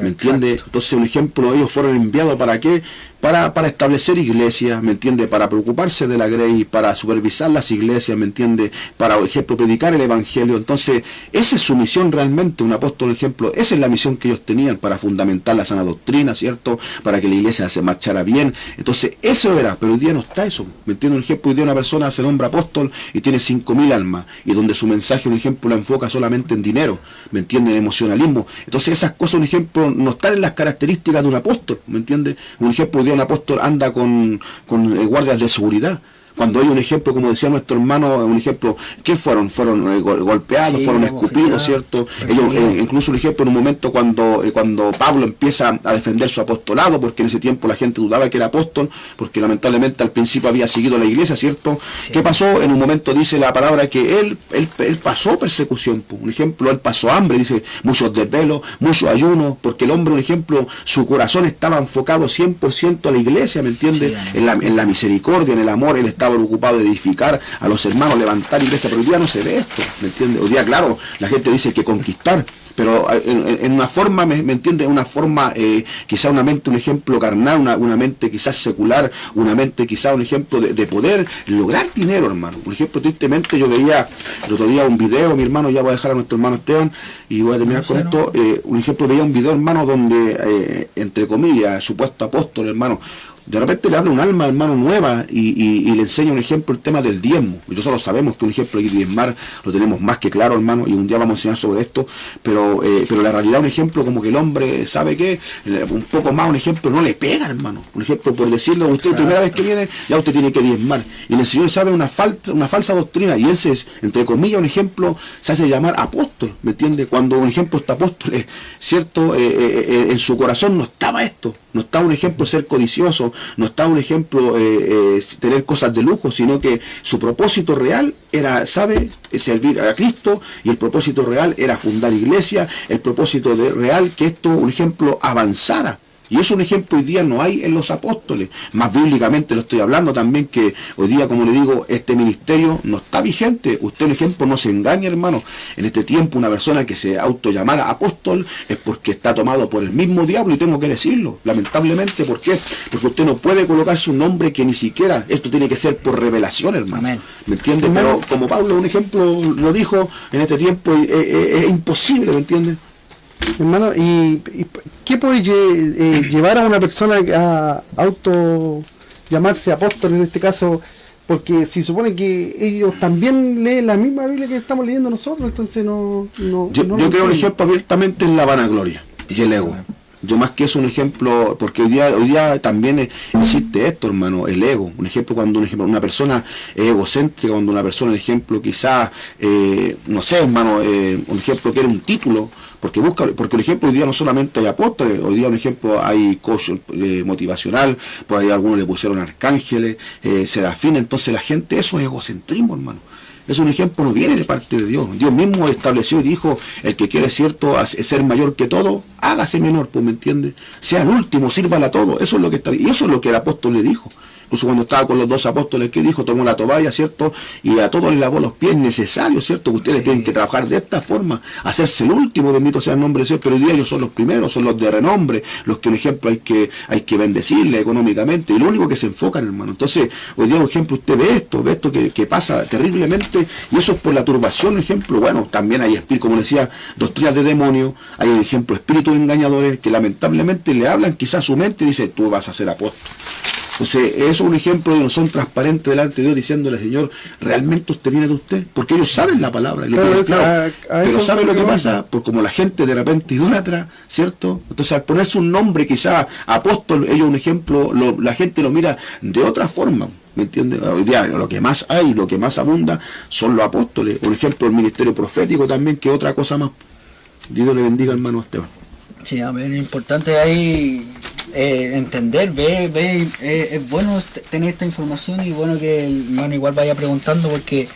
¿Me entiende? Entonces, un ejemplo, ellos fueron enviados ¿para qué? Para establecer iglesias, ¿me entiende? Para preocuparse de la grey, para supervisar las iglesias, ¿me entiende? Para, por ejemplo, predicar el evangelio. Entonces, esa es su misión realmente, un apóstol, ejemplo, esa es la misión que ellos tenían, para fundamentar la sana doctrina, ¿cierto? Para que la iglesia se marchara bien. Entonces, eso era, pero hoy día no está eso, ¿me entiende? Un ejemplo, hoy día una persona se nombra apóstol y tiene 5.000 almas, y donde su mensaje, un ejemplo, lo enfoca solamente en dinero, ¿me entiende? En emocionalismo. Entonces, esas cosas, un ejemplo, no están en las características de un apóstol, ¿me entiende? Un ejemplo, hoy día un apóstol anda con guardias de seguridad. Cuando hay un ejemplo, como decía nuestro hermano, un ejemplo, ¿qué fueron? Fueron golpeados, fueron escupidos, ¿cierto? Ellos, incluso un ejemplo, en un momento cuando Pablo empieza a defender su apostolado, porque en ese tiempo la gente dudaba que era apóstol, porque lamentablemente al principio había seguido la iglesia, ¿cierto? Sí. ¿Qué pasó? En un momento dice la palabra que él pasó persecución, un ejemplo, él pasó hambre, dice, muchos desvelos, muchos ayunos, porque el hombre, un ejemplo, su corazón estaba enfocado 100% a la iglesia, ¿me entiendes? Sí, en la misericordia, en el amor, él estaba preocupado de edificar a los hermanos, levantar iglesia, pero hoy día no se ve esto, ¿me entiende? Hoy día, claro, la gente dice que conquistar, pero en una forma, ¿me entiende? Una forma, quizá una mente, un ejemplo carnal, una mente quizás secular, una mente quizá un ejemplo de poder lograr dinero, hermano. Por ejemplo, tristemente yo veía el otro día un video, mi hermano, ya voy a dejar a nuestro hermano Esteban y voy a terminar con esto, un ejemplo, veía un video, hermano, donde, entre comillas, supuesto apóstol, hermano, de repente le habla un alma, hermano, nueva y le enseña un ejemplo, el tema del diezmo. Y nosotros sabemos que un ejemplo de diezmar lo tenemos más que claro, hermano, y un día vamos a enseñar sobre esto, pero la realidad, un ejemplo, como que el hombre sabe que un poco más, un ejemplo, no le pega, hermano. Un ejemplo, por decirlo, usted primera vez que viene, ya usted tiene que diezmar. Y el Señor sabe una falsa doctrina, y él entre comillas, un ejemplo, se hace llamar apóstol, ¿me entiende? Cuando un ejemplo está apóstol, ¿cierto? En su corazón no estaba esto. No está un ejemplo ser codicioso, no está un ejemplo tener cosas de lujo, sino que su propósito real era, servir a Cristo, y el propósito real era fundar iglesia, el propósito real que esto, un ejemplo, avanzara. Y eso, un ejemplo, hoy día no hay en los apóstoles. Más bíblicamente lo estoy hablando también, que hoy día, como le digo, este ministerio no está vigente. Usted, un ejemplo, no se engañe, hermano. En este tiempo, una persona que se autollamara apóstol es porque está tomado por el mismo diablo, y tengo que decirlo, lamentablemente. ¿Por qué? Porque usted no puede colocarse un nombre que ni siquiera, esto tiene que ser por revelación, hermano. Amén. ¿Me entiende? Pero como Pablo, un ejemplo, lo dijo, en este tiempo es imposible, ¿me entiende? Hermano, ¿y qué puede llevar a una persona a llamarse apóstol en este caso? Porque si supone que ellos también leen la misma Biblia que estamos leyendo nosotros, entonces yo creo, un ejemplo, abiertamente en la vanagloria y el ego. Yo más que eso, un ejemplo, porque hoy día también existe esto, hermano, el ego. Un ejemplo, cuando una persona es egocéntrica, cuando una persona, un ejemplo, quizás, no sé, hermano, un ejemplo, quiere un título, porque por ejemplo, hoy día no solamente hay apóstoles, hoy día, un ejemplo, hay coach motivacional, por ahí algunos le pusieron arcángeles, serafines, entonces la gente, eso es egocentrismo, hermano. Es un ejemplo, no viene de parte de Dios. Dios mismo estableció y dijo, el que quiere cierto ser mayor que todo, hágase menor, pues, ¿me entiendes? Sea el último, sírvala a todo. Eso es lo que está, y eso es lo que el apóstol le dijo. Incluso cuando estaba con los 2 apóstoles, que dijo, tomó la toalla, ¿cierto? Y a todos le lavó los pies, necesario, ¿cierto? Que ustedes tienen que trabajar de esta forma, hacerse el último, bendito sea el nombre de Dios, pero hoy día ellos son los primeros, son los de renombre, los que, por ejemplo, hay que bendecirle económicamente, y lo único que se enfocan, hermano. Entonces, hoy día, por ejemplo, usted ve esto que pasa terriblemente, y eso es por la turbación, por ejemplo, bueno, también hay espíritus, como decía, doctrinas de demonios, hay, por ejemplo, espíritus engañadores, que lamentablemente le hablan quizás a su mente y dice, tú vas a ser apóstol. Entonces, eso es un ejemplo de no son transparentes delante de Dios diciéndole, Señor, ¿realmente usted viene de usted? Porque ellos saben la palabra, y lo tienen claro, pero ¿saben lo que pasa? Por como la gente de repente idólatra, ¿cierto? Entonces, al ponerse un nombre quizás apóstol, ellos un ejemplo, la gente lo mira de otra forma, ¿me entiendes? Hoy día lo que más hay, lo que más abunda son los apóstoles. Por ejemplo, el ministerio profético también, que otra cosa más. Dios le bendiga, hermano Esteban. Sí, a ver, es importante ahí entender, es bueno tener esta información y bueno que el hermano igual vaya preguntando porque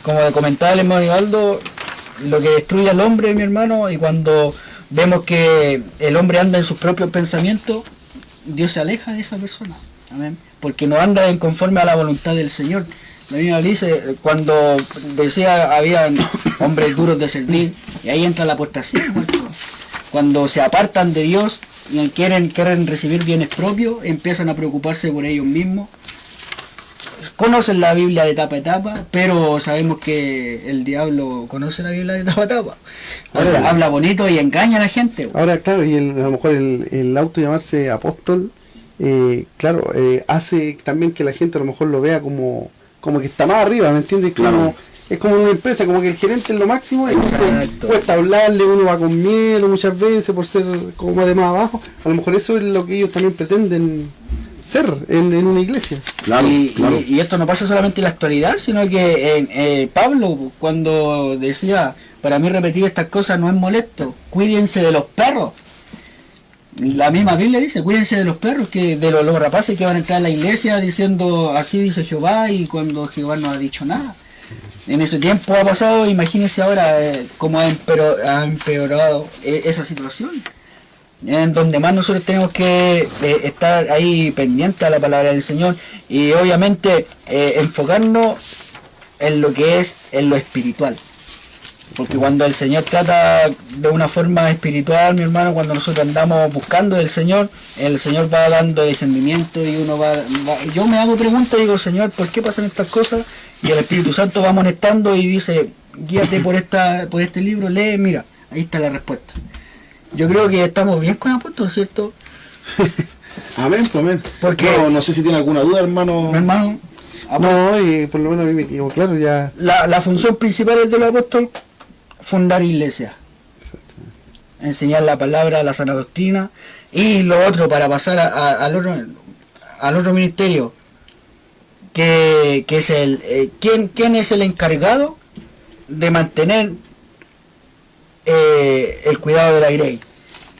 como comentaba el hermano Ivaldo, lo que destruye al hombre, mi hermano, y cuando vemos que el hombre anda en sus propios pensamientos, Dios se aleja de esa persona, amén, porque no anda en conforme a la voluntad del Señor. La Biblia dice, cuando decía habían hombres duros de servir, y ahí entra la apostasía, cuando se apartan de Dios y quieren recibir bienes propios, empiezan a preocuparse por ellos mismos, conocen la Biblia de tapa a tapa, pero sabemos que el diablo conoce la Biblia de tapa a tapa. Entonces, habla bonito y engaña a la gente. Ahora, claro, y a lo mejor el auto llamarse apóstol, claro, hace también que la gente a lo mejor lo vea como que está más arriba, ¿me entiendes? Claro. Es como una empresa, como que el gerente es lo máximo, entonces Exacto. cuesta hablarle, uno va con miedo muchas veces por ser como de más abajo. A lo mejor eso es lo que ellos también pretenden ser en una iglesia. Claro, claro. Y esto no pasa solamente en la actualidad, sino que Pablo, cuando decía, para mí repetir estas cosas no es molesto, cuídense de los perros. La misma Biblia dice, cuídense de los perros, que de los rapaces que van a entrar a la iglesia diciendo, así dice Jehová, y cuando Jehová no ha dicho nada. En ese tiempo ha pasado, imagínense ahora cómo ha empeorado esa situación. En donde más nosotros tenemos que estar ahí pendientes a la palabra del Señor y obviamente enfocarnos en lo que es en lo espiritual. Porque cuando el Señor trata de una forma espiritual, mi hermano, cuando nosotros andamos buscando del Señor, el Señor va dando discernimiento y uno va yo me hago preguntas y digo, Señor, ¿por qué pasan estas cosas? Y el Espíritu Santo va amonestando y dice, guíate por este libro, lee, mira, ahí está la respuesta. Yo creo que estamos bien con apóstol, ¿cierto? Amén, pues amén. Porque no sé si tiene alguna duda, hermano. mi hermano, No, y por lo menos a mí me quedó claro ya. la función principal del apóstol, fundar iglesias, enseñar la palabra, la sana doctrina, y lo otro para pasar al otro ministerio, que es ¿quién es el encargado de mantener el cuidado de la grey,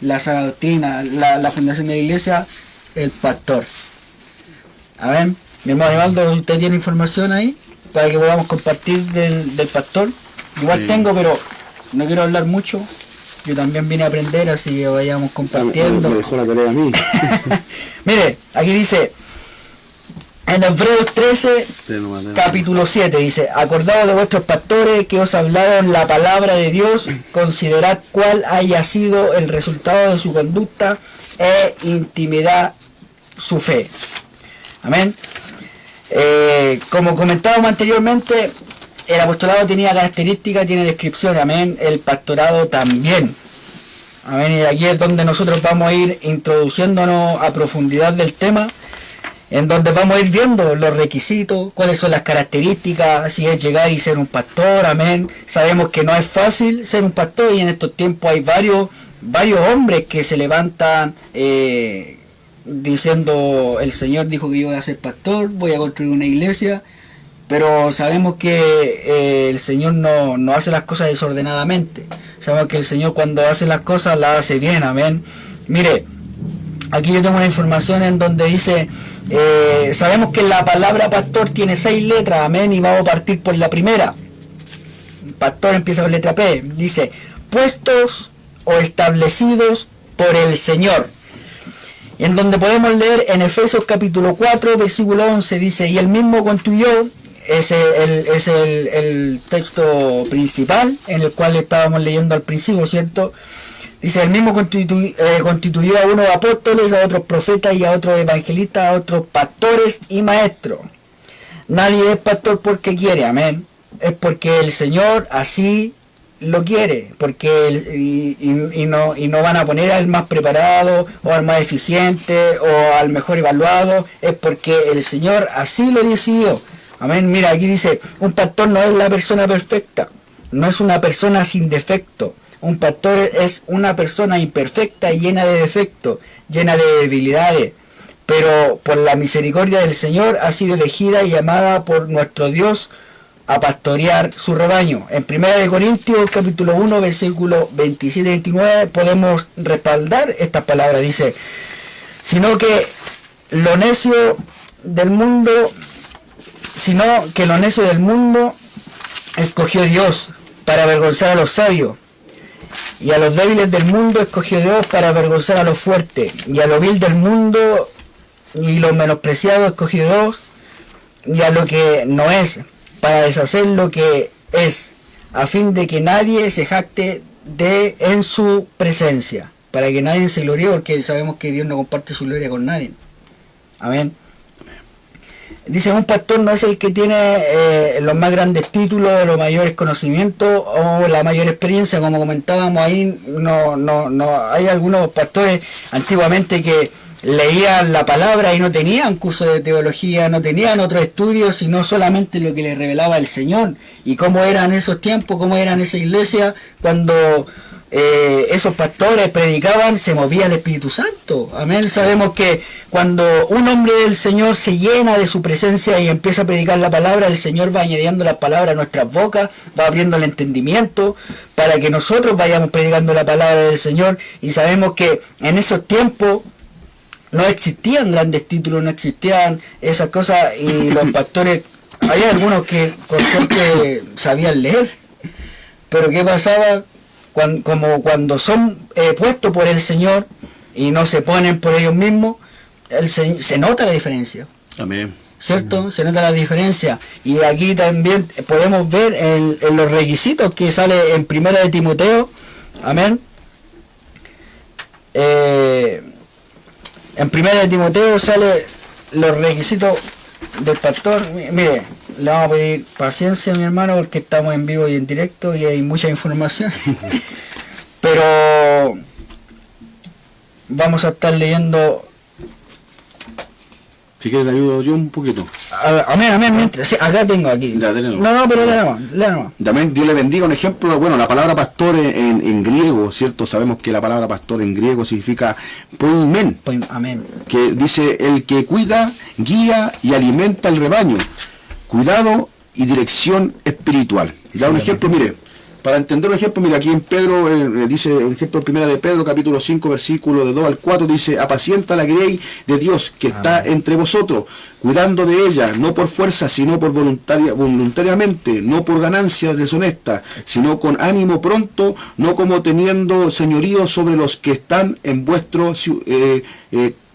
la sana doctrina, la fundación de la iglesia? El pastor. A ver, mi hermano Evaldo, ¿usted tiene información ahí para que podamos compartir del pastor? Igual Sí. tengo, pero no quiero hablar mucho. Yo también vine a aprender, así que vayamos compartiendo. Me dejó la tarea a mí. Mire, aquí dice, en Hebreos 13, capítulo 7, dice, acordaos de vuestros pastores que os hablaron la palabra de Dios, considerad cuál haya sido el resultado de su conducta e intimidad su fe. Amén. Como comentábamos anteriormente, el apostolado tenía características, tiene descripción, amén, el pastorado también. Amén, y aquí es donde nosotros vamos a ir introduciéndonos a profundidad del tema, en donde vamos a ir viendo los requisitos, cuáles son las características, si es llegar y ser un pastor, amén. Sabemos que no es fácil ser un pastor y en estos tiempos hay varios hombres que se levantan diciendo, el Señor dijo que yo voy a ser pastor, voy a construir una iglesia. Pero sabemos que el Señor no hace las cosas desordenadamente. Sabemos que el Señor cuando hace las cosas las hace bien, amén. Mire, aquí yo tengo una información en donde dice Sabemos que la palabra pastor tiene 6 letras, amén, y vamos a partir por la primera. Pastor empieza con letra P, dice, puestos o establecidos por el Señor. En donde podemos leer en Efesios capítulo 4, versículo 11, dice, y él mismo constituyó, es el texto principal, en el cual estábamos leyendo al principio, ¿cierto? Dice, el mismo constituyó a unos apóstoles, a otros profetas y a otros evangelistas, a otros pastores y maestros. Nadie es pastor porque quiere, amén. Es porque el Señor así lo quiere, porque no van a poner al más preparado o al más eficiente o al mejor evaluado, es porque el Señor así lo decidió. Amén. Mira, aquí dice, un pastor no es la persona perfecta, no es una persona sin defecto. Un pastor es una persona imperfecta y llena de defectos, llena de debilidades, pero por la misericordia del Señor ha sido elegida y llamada por nuestro Dios a pastorear su rebaño. En 1 Corintios capítulo 1 versículo 27-29 podemos respaldar estas palabras. Dice, sino que lo necio del mundo escogió Dios para avergonzar a los sabios, y a los débiles del mundo escogió Dios para avergonzar a los fuertes, y a lo vil del mundo y lo menospreciado escogió Dios, y a lo que no es, para deshacer lo que es, a fin de que nadie se jacte en su presencia, para que nadie se gloríe, porque sabemos que Dios no comparte su gloria con nadie. Amén. Dice, un pastor no es el que tiene los más grandes títulos, los mayores conocimientos o la mayor experiencia, como comentábamos ahí. No hay algunos pastores antiguamente que leían la palabra y no tenían curso de teología, no tenían otros estudios, sino solamente lo que les revelaba el Señor. Y cómo eran esos tiempos, cómo eran esa iglesia, cuando esos pastores predicaban, se movía el Espíritu Santo. Amén. Sabemos que cuando un hombre del Señor se llena de su presencia y empieza a predicar la palabra, el Señor va añadiendo las palabras a nuestras bocas, va abriendo el entendimiento para que nosotros vayamos predicando la palabra del Señor. Y sabemos que en esos tiempos no existían grandes títulos, no existían esas cosas, y los pastores, hay algunos que con suerte sabían leer, pero ¿qué pasaba? Cuando son puestos por el Señor y no se ponen por ellos mismos, se nota la diferencia. Amén. ¿Cierto? Se nota la diferencia. Y aquí también podemos ver en los requisitos que sale en 1 de Timoteo. Amén. En 1 de Timoteo sale los requisitos del pastor. Mire, le vamos a pedir paciencia, mi hermano, porque estamos en vivo y en directo y hay mucha información. Pero vamos a estar leyendo. Si quieres, le ayudo yo un poquito. Amén, mientras. Sí, acá tengo aquí. Ya, no, pero léalo más. También Dios le bendiga. Un ejemplo, bueno, la palabra pastor en griego, ¿cierto? Sabemos que la palabra pastor en griego significa poimen. Amén. Que dice el que cuida, guía y alimenta el rebaño. Cuidado y dirección espiritual. Da un ejemplo, mire. Para entender un ejemplo, mira, aquí en Pedro, dice, un ejemplo primera de Pedro, capítulo 5, versículo de 2 al 4, dice, apacienta la grey de Dios que está entre vosotros, cuidando de ella, no por fuerza, sino por voluntariamente, no por ganancias deshonestas, sino con ánimo pronto, no como teniendo señorío sobre los que están en vuestro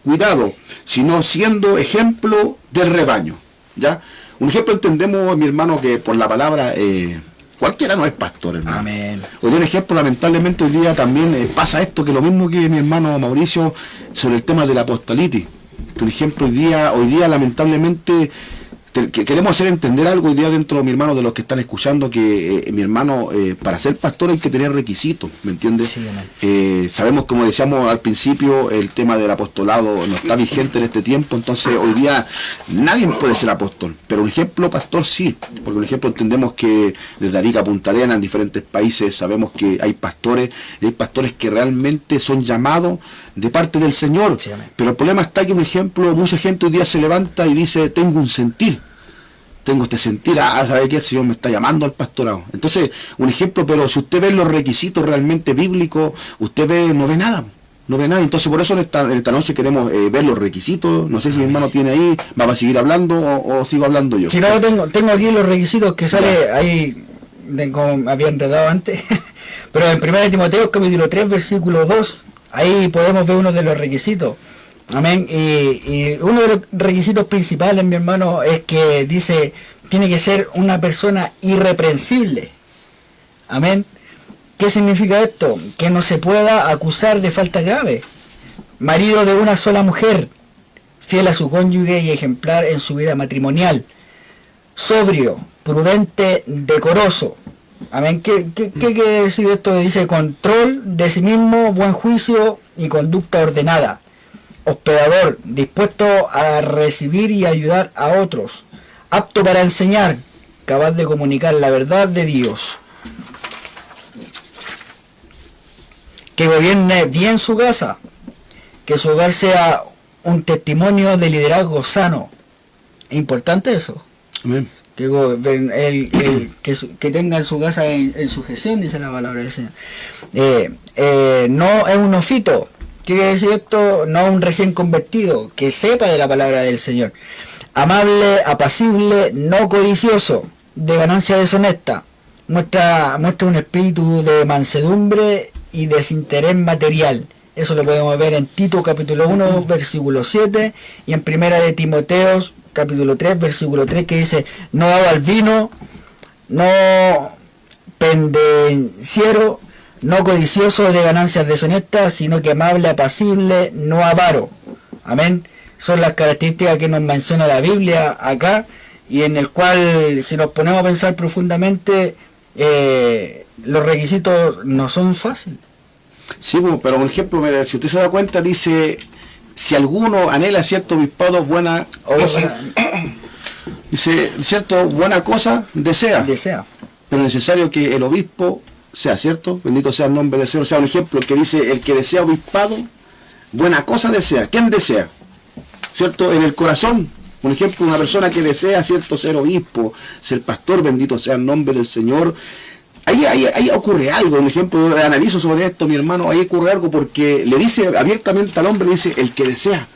cuidado, sino siendo ejemplo del rebaño. ¿Ya? Un ejemplo entendemos, mi hermano, que por la palabra... cualquiera no es pastor, hermano. Amén. Hoy día, un ejemplo, lamentablemente hoy día también pasa esto, que lo mismo que mi hermano Mauricio sobre el tema de la apostolitis. Que un ejemplo hoy día lamentablemente que queremos hacer entender algo hoy día dentro, mi hermano, de los que están escuchando, que mi hermano, para ser pastor hay que tener requisitos, ¿me entiendes? Sí, sabemos, como decíamos al principio, el tema del apostolado no está vigente en este tiempo, entonces hoy día nadie puede ser apóstol, pero un ejemplo pastor sí, porque un ejemplo entendemos que desde Arica a Punta Arenas, en diferentes países, sabemos que hay pastores que realmente son llamados de parte del Señor, sí, pero el problema está que, un ejemplo, mucha gente hoy día se levanta y dice, tengo un sentir. Tengo este sentir, ¿sabe qué? El Señor me está llamando al pastorado. Entonces, un ejemplo, pero si usted ve los requisitos realmente bíblicos, usted no ve nada. no ve nada. Entonces por eso en esta noche queremos ver los requisitos. No sé si mi hermano tiene ahí, va a seguir hablando o sigo hablando yo. Si no, tengo aquí los requisitos que sale ahí, como había enredado antes, pero en 1 Timoteo capítulo 3 versículo 2, ahí podemos ver uno de los requisitos. Amén. Y uno de los requisitos principales, mi hermano, es que dice, tiene que ser una persona irreprensible. Amén. ¿Qué significa esto? Que no se pueda acusar de falta grave. Marido de una sola mujer, fiel a su cónyuge y ejemplar en su vida matrimonial. Sobrio, prudente, decoroso. Amén. ¿Qué quiere decir esto? Dice control de sí mismo, buen juicio y conducta ordenada. Hospedador, dispuesto a recibir y ayudar a otros. Apto para enseñar, capaz de comunicar la verdad de Dios. Que gobierne bien su casa, que su hogar sea un testimonio de liderazgo sano. ¿Es importante eso? Amén. Que tenga en su casa en sujeción, dice la palabra del Señor. No es un neófito. ¿Qué quiere decir esto? No un recién convertido, que sepa de la palabra del Señor. Amable, apacible, no codicioso, de ganancia deshonesta. Muestra un espíritu de mansedumbre y desinterés material. Eso lo podemos ver en Tito capítulo 1 versículo 7 y en 1 de Timoteo capítulo 3 versículo 3, que dice, no dado al vino, no pendenciero, no codicioso de ganancias deshonestas, sino que amable, apacible, no avaro. Amén. Son las características que nos menciona la Biblia acá, y en el cual, si nos ponemos a pensar profundamente, los requisitos no son fáciles. Sí, pero por ejemplo, mira, si usted se da cuenta, dice, si alguno anhela cierto obispado, buena cosa, dice, cierto, buena cosa, desea. Pero es necesario que el obispo sea, ¿cierto? Bendito sea el nombre del Señor. O sea, un ejemplo que dice, el que desea obispado, buena cosa desea. ¿Quién desea? ¿Cierto? En el corazón. Un ejemplo, una persona que desea, ¿cierto?, ser obispo, ser pastor, bendito sea el nombre del Señor. Ahí ocurre algo. Un ejemplo, analizo sobre esto, mi hermano, ahí ocurre algo porque le dice abiertamente al hombre, dice, el que desea.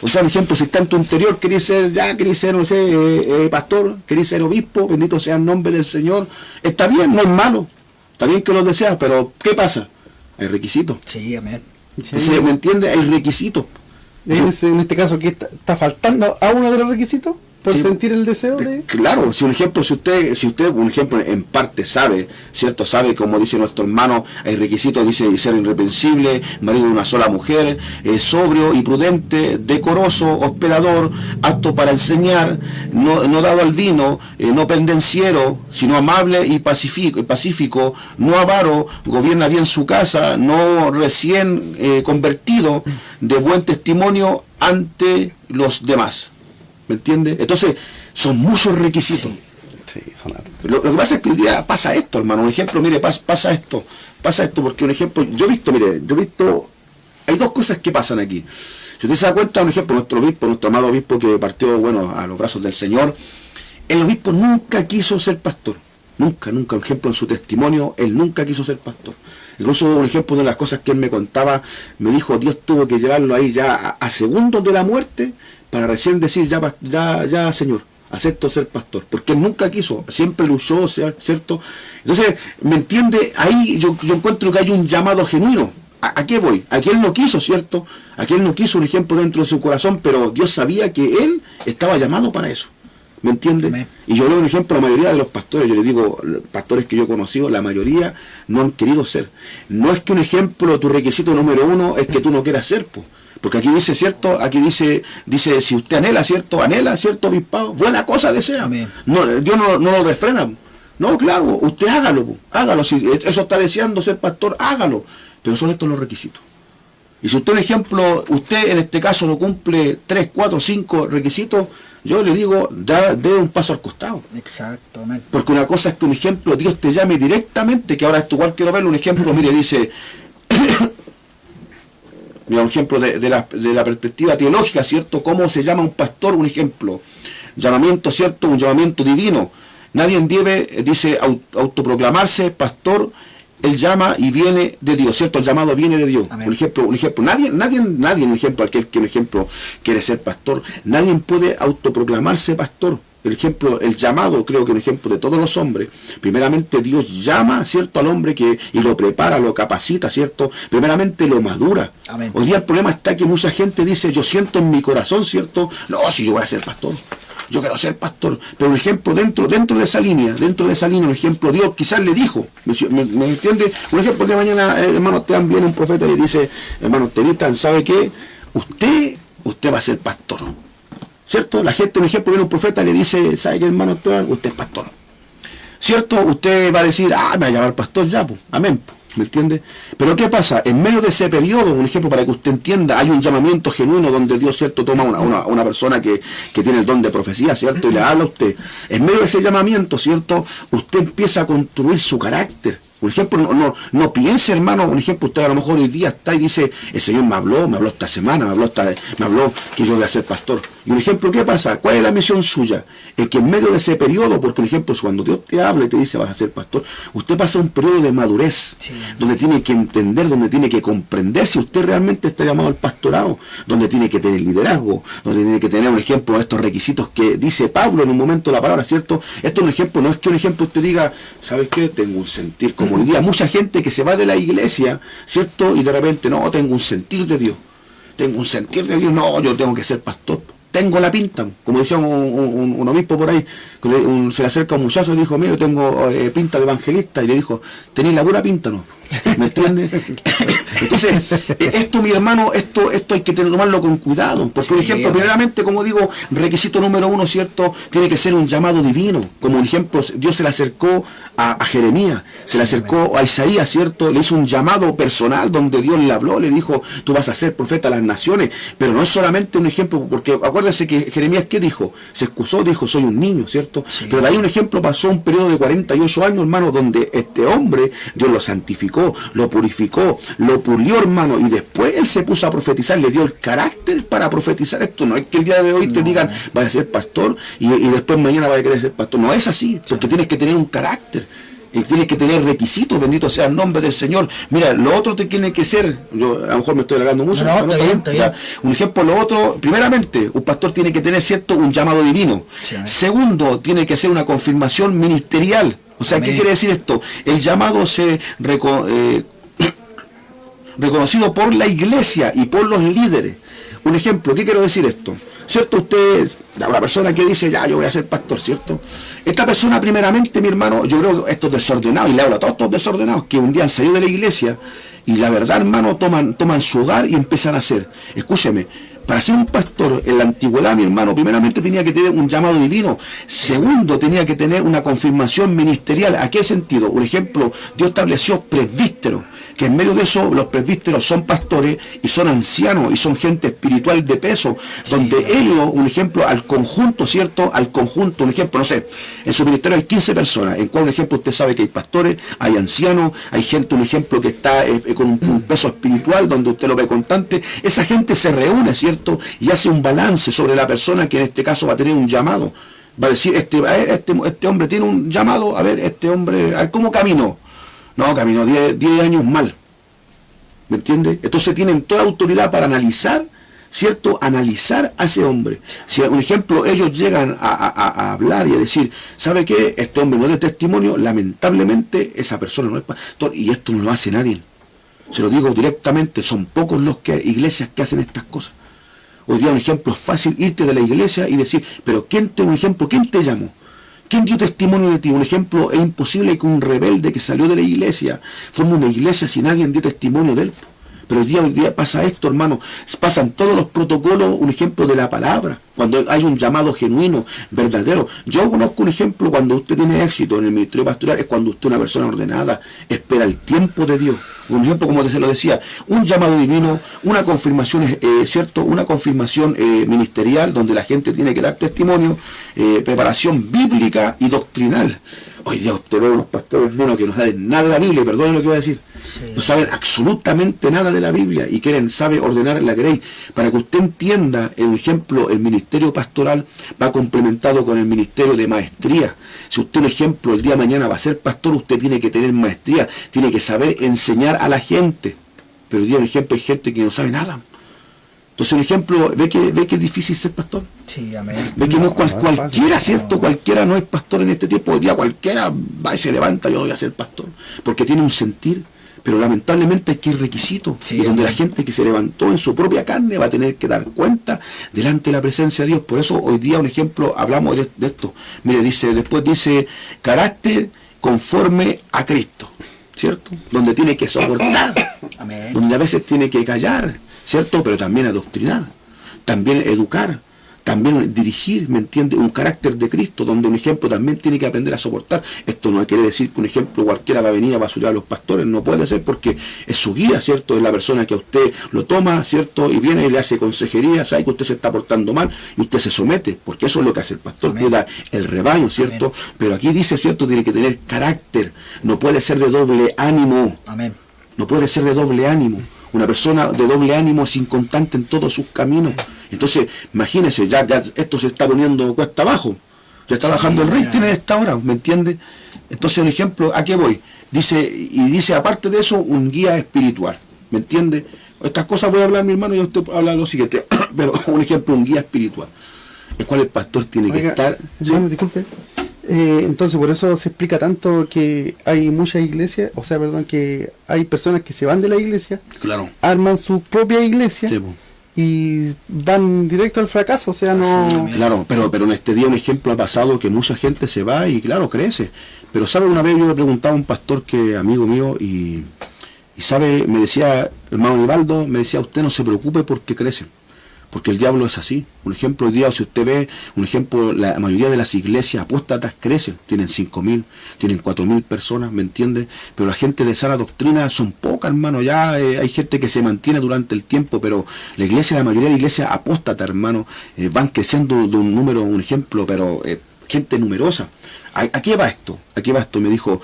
O sea, un ejemplo, si está en tu interior, querés ser, no sé, pastor, querés ser obispo, bendito sea el nombre del Señor. Está bien, no es malo. Está bien que lo deseas, pero ¿qué pasa? Hay requisitos. Sí, amén. Entonces, ¿me entiende? Hay requisitos. En este caso, ¿qué está faltando a uno de los requisitos? Por sentir el deseo de... Claro, si un ejemplo, si usted, un ejemplo, en parte sabe, ¿cierto? Sabe, como dice nuestro hermano, hay requisitos, dice ser irreprensible, marido de una sola mujer, sobrio y prudente, decoroso, hospedador, apto para enseñar, no dado al vino, no pendenciero, sino amable y pacífico, no avaro, gobierna bien su casa, no recién convertido, de buen testimonio ante los demás. ¿Me entiende? Entonces, son muchos requisitos. Sí, son lo que pasa es que hoy día pasa esto, hermano. Un ejemplo, mire, pasa esto, porque un ejemplo, yo he visto, hay dos cosas que pasan aquí. Si usted se da cuenta, un ejemplo, nuestro amado obispo que partió, bueno, a los brazos del Señor, el obispo nunca quiso ser pastor. Nunca, un ejemplo, en su testimonio, él nunca quiso ser pastor. Incluso, un ejemplo, de las cosas que él me contaba, me dijo, Dios tuvo que llevarlo ahí ya a segundos de la muerte, para recién decir, ya Señor, acepto ser pastor, porque él nunca quiso, siempre luchó, ¿cierto? Entonces, ¿me entiende? Ahí yo encuentro que hay un llamado genuino. ¿A qué voy? Aquí él no quiso, ¿cierto? Aquí él no quiso, un ejemplo, dentro de su corazón, pero Dios sabía que él estaba llamado para eso. ¿Me entiende? Amén. Y yo veo un ejemplo, la mayoría de los pastores, yo le digo, pastores que yo he conocido, la mayoría no han querido ser. No es que un ejemplo, tu requisito número uno es que tú no quieras ser, pues. Porque aquí dice, ¿cierto? Aquí dice, si usted anhela, ¿cierto? Obispado, buena cosa desea. Amén. No, Dios no lo refrena. No, claro, usted hágalo. Si eso está deseando ser pastor, hágalo. Pero son estos los requisitos. Y si usted, un ejemplo, usted en este caso no cumple 3, 4, 5 requisitos, yo le digo, dé un paso al costado. Exactamente. Porque una cosa es que un ejemplo, Dios te llame directamente, que ahora esto igual quiero verlo, un ejemplo, mire, dice... Mira, un ejemplo de la perspectiva teológica, ¿cierto? ¿Cómo se llama un pastor? Un ejemplo. Llamamiento, ¿cierto? Un llamamiento divino. Nadie debe, dice, autoproclamarse pastor Él llama y viene de Dios, ¿cierto? El llamado viene de Dios. Amén. Un ejemplo, nadie, un ejemplo, aquel que un ejemplo quiere ser pastor, nadie puede autoproclamarse pastor. El ejemplo, el llamado, creo que un ejemplo de todos los hombres. Primeramente Dios llama, ¿cierto?, al hombre y lo prepara, lo capacita, ¿cierto? Primeramente lo madura. Amén. Hoy día el problema está que mucha gente dice, yo siento en mi corazón, ¿cierto? No, si yo voy a ser pastor. Yo quiero ser pastor, pero un ejemplo dentro de esa línea, un ejemplo, Dios quizás le dijo, ¿me entiende? Un ejemplo que mañana, hermanos, te dan bien un profeta y le dice, hermanos, te dictan, ¿sabe qué? Usted va a ser pastor, ¿cierto? La gente, un ejemplo, viene un profeta y le dice, ¿sabe qué, hermano? Usted es pastor, ¿cierto? Usted va a decir, me va a llamar pastor ya, pues, amén, pues. ¿Me entiende? Pero ¿qué pasa? En medio de ese periodo, un ejemplo para que usted entienda, hay un llamamiento genuino donde Dios, ¿cierto?, toma a una persona que tiene el don de profecía, ¿cierto?, y le habla a usted. En medio de ese llamamiento, ¿cierto?, usted empieza a construir su carácter. Por ejemplo, no piense, hermano, un ejemplo, usted a lo mejor hoy día está y dice, el Señor me habló esta semana, me habló que yo voy a ser pastor. Y un ejemplo, ¿qué pasa? ¿Cuál es la misión suya? Es que en medio de ese periodo, porque un ejemplo, cuando Dios te habla y te dice vas a ser pastor, usted pasa un periodo de madurez, Sí. donde tiene que entender, donde tiene que comprender si usted realmente está llamado al pastorado, donde tiene que tener liderazgo, donde tiene que tener un ejemplo de estos requisitos que dice Pablo en un momento de la palabra, ¿cierto? Esto es un ejemplo, no es que un ejemplo usted diga, ¿sabes qué? Tengo un sentir, como hoy día mucha gente que se va de la iglesia, ¿cierto? Y de repente, no, tengo un sentir de Dios, no, yo tengo que ser pastor. Tengo la pinta, como decía un obispo por ahí, se le acerca a un muchacho y dijo, mira, yo tengo pinta de evangelista, y le dijo, tenéis la pura pinta, ¿no? ¿Me entiendes? Entonces, esto, mi hermano, esto hay que tomarlo con cuidado, porque, por ejemplo, primeramente, como digo, requisito número 1, ¿cierto?, tiene que ser un llamado divino. Como un ejemplo, Dios se le acercó a Jeremías, se le acercó a Isaías, ¿cierto?, le hizo un llamado personal donde Dios le habló, le dijo, tú vas a ser profeta a las naciones, pero no es solamente un ejemplo, porque acuérdense que Jeremías, ¿qué dijo? Se excusó, dijo, soy un niño, ¿cierto? Sí. Pero de ahí un ejemplo, pasó un periodo de 48 años, hermano, donde este hombre, Dios lo santificó, lo purificó, lo pulió, hermano, y después él se puso a profetizar, le dio el carácter para profetizar esto. No es que el día de hoy te digan, vaya a ser pastor, y después mañana vaya a querer ser pastor. No es así, porque tienes que tener un carácter. Y tienes que tener requisitos, bendito sea el nombre del Señor. Mira, lo otro te tiene que ser, yo a lo mejor me estoy alargando mucho, está bien. Un ejemplo, lo otro, primeramente, un pastor tiene que tener, ¿cierto?, un llamado divino. Sí. Segundo, tiene que ser una confirmación ministerial. O sea, ¿qué quiere decir esto? El llamado se reconocido por la iglesia y por los líderes. Un ejemplo, ¿qué quiero decir esto? ¿Cierto? Usted, una persona que dice, ya, yo voy a ser pastor, ¿cierto? Esta persona, primeramente, mi hermano, yo creo que estos desordenados, y le hablo a todos estos desordenados, que un día han salido de la iglesia, y la verdad, hermano, toman su hogar y empiezan a hacer. Escúcheme, para ser un pastor en la antigüedad, mi hermano, primeramente tenía que tener un llamado divino. Segundo, tenía que tener una confirmación ministerial. ¿A qué sentido? Un ejemplo, Dios estableció presbíteros, que en medio de eso los presbíteros son pastores y son ancianos y son gente espiritual de peso, donde ellos, un ejemplo, al conjunto, ¿cierto? Al conjunto, un ejemplo, no sé, en su ministerio hay 15 personas, en cual, un ejemplo, usted sabe que hay pastores, hay ancianos, hay gente, un ejemplo, que está con un peso espiritual, donde usted lo ve constante. Esa gente se reúne, ¿cierto?, y hace un balance sobre la persona que en este caso va a tener un llamado. Va a decir, este hombre tiene un llamado, a ver, este hombre, a ver, ¿cómo caminó? No, caminó 10 años mal. ¿Me entiende? Entonces tienen toda autoridad para analizar, ¿cierto? Analizar a ese hombre. Si, un ejemplo, ellos llegan a hablar y a decir, ¿sabe qué? Este hombre no es de testimonio, lamentablemente esa persona no es pastor, y esto no lo hace nadie. Se lo digo directamente, son pocos iglesias que hacen estas cosas. Hoy día, un ejemplo, es fácil irte de la iglesia y decir, pero ¿quién te llamó? ¿Quién dio testimonio de ti? Un ejemplo, es imposible que un rebelde que salió de la iglesia forme una iglesia si nadie dio testimonio de él. Pero hoy día pasa esto, hermano. Pasan todos los protocolos, un ejemplo de la palabra. Cuando hay un llamado genuino, verdadero. Yo conozco un ejemplo cuando usted tiene éxito en el ministerio pastoral, es cuando usted es una persona ordenada, espera el tiempo de Dios. Un ejemplo, como se lo decía, un llamado divino, una confirmación, ¿cierto? Una confirmación ministerial donde la gente tiene que dar testimonio, preparación bíblica y doctrinal. Hoy día usted ve unos pastores, hermano, que no saben nada de la Biblia, perdónen lo que voy a decir. No saben absolutamente nada de la Biblia y sabe ordenar la grey. Para que usted entienda, el ejemplo, el ministerio pastoral va complementado con el ministerio de maestría. Si usted, un ejemplo, el día de mañana va a ser pastor, usted tiene que tener maestría, tiene que saber enseñar a la gente. Pero el día, un ejemplo, hay gente que no sabe nada. Entonces, un ejemplo, ve que es difícil ser pastor. Sí, amén. Ve que no es cualquiera, ¿cierto? Cualquiera no es pastor en este tiempo. Hoy día cualquiera va y se levanta, yo voy a ser pastor. Porque tiene un sentir, pero lamentablemente hay que ir requisito. Sí, y donde la gente que se levantó en su propia carne va a tener que dar cuenta delante de la presencia de Dios. Por eso hoy día, un ejemplo, hablamos de esto. Mire, después dice, carácter conforme a Cristo, ¿cierto? Donde tiene que soportar, Amén. donde a veces tiene que callar, ¿cierto? Pero también adoctrinar, también educar, también dirigir, ¿me entiende? Un carácter de Cristo, donde un ejemplo también tiene que aprender a soportar. Esto no quiere decir que un ejemplo cualquiera va a venir a basurar a los pastores, no puede ser, porque es su guía, ¿cierto? Es la persona que a usted lo toma, ¿cierto? Y viene y le hace consejería, sabe que usted se está portando mal y usted se somete, porque eso es lo que hace el pastor, cuida el rebaño, ¿cierto? Amén. Pero aquí dice, ¿cierto? Tiene que tener carácter, no puede ser de doble ánimo. Amén. No puede ser de doble ánimo. Una persona de doble ánimo es inconstante en todos sus caminos. Entonces, imagínense, ya esto se está poniendo cuesta abajo. Ya está bajando el rating en esta hora, ¿me entiende? Entonces, un ejemplo, ¿a qué voy? Dice, aparte de eso, un guía espiritual. ¿Me entiende? Estas cosas voy a hablar, mi hermano, y usted habla lo siguiente. Pero, un ejemplo, un guía espiritual. El cual el pastor tiene que estar... Hermano, ¿sí? Disculpe. Entonces por eso se explica tanto que hay muchas iglesias, que hay personas que se van de la iglesia, claro, arman su propia iglesia, sí, y van directo al fracaso, no... Claro, pero en este día un ejemplo ha pasado que mucha gente se va y claro, crece. Pero sabe, una vez yo le preguntaba a un pastor que amigo mío y sabe, me decía, hermano Nivaldo, me decía, usted no se preocupe porque crece. Porque el diablo es así. Un ejemplo, hoy día, si usted ve, un ejemplo, la mayoría de las iglesias apóstatas crecen. Tienen 5.000, tienen 4.000 personas, ¿me entiende? Pero la gente de sana doctrina son pocas, hermano. Ya hay gente que se mantiene durante el tiempo, pero la mayoría de la iglesia apóstata, hermano, van creciendo de un número, un ejemplo, pero gente numerosa. ¿A qué va esto? ¿A qué va esto? Me dijo,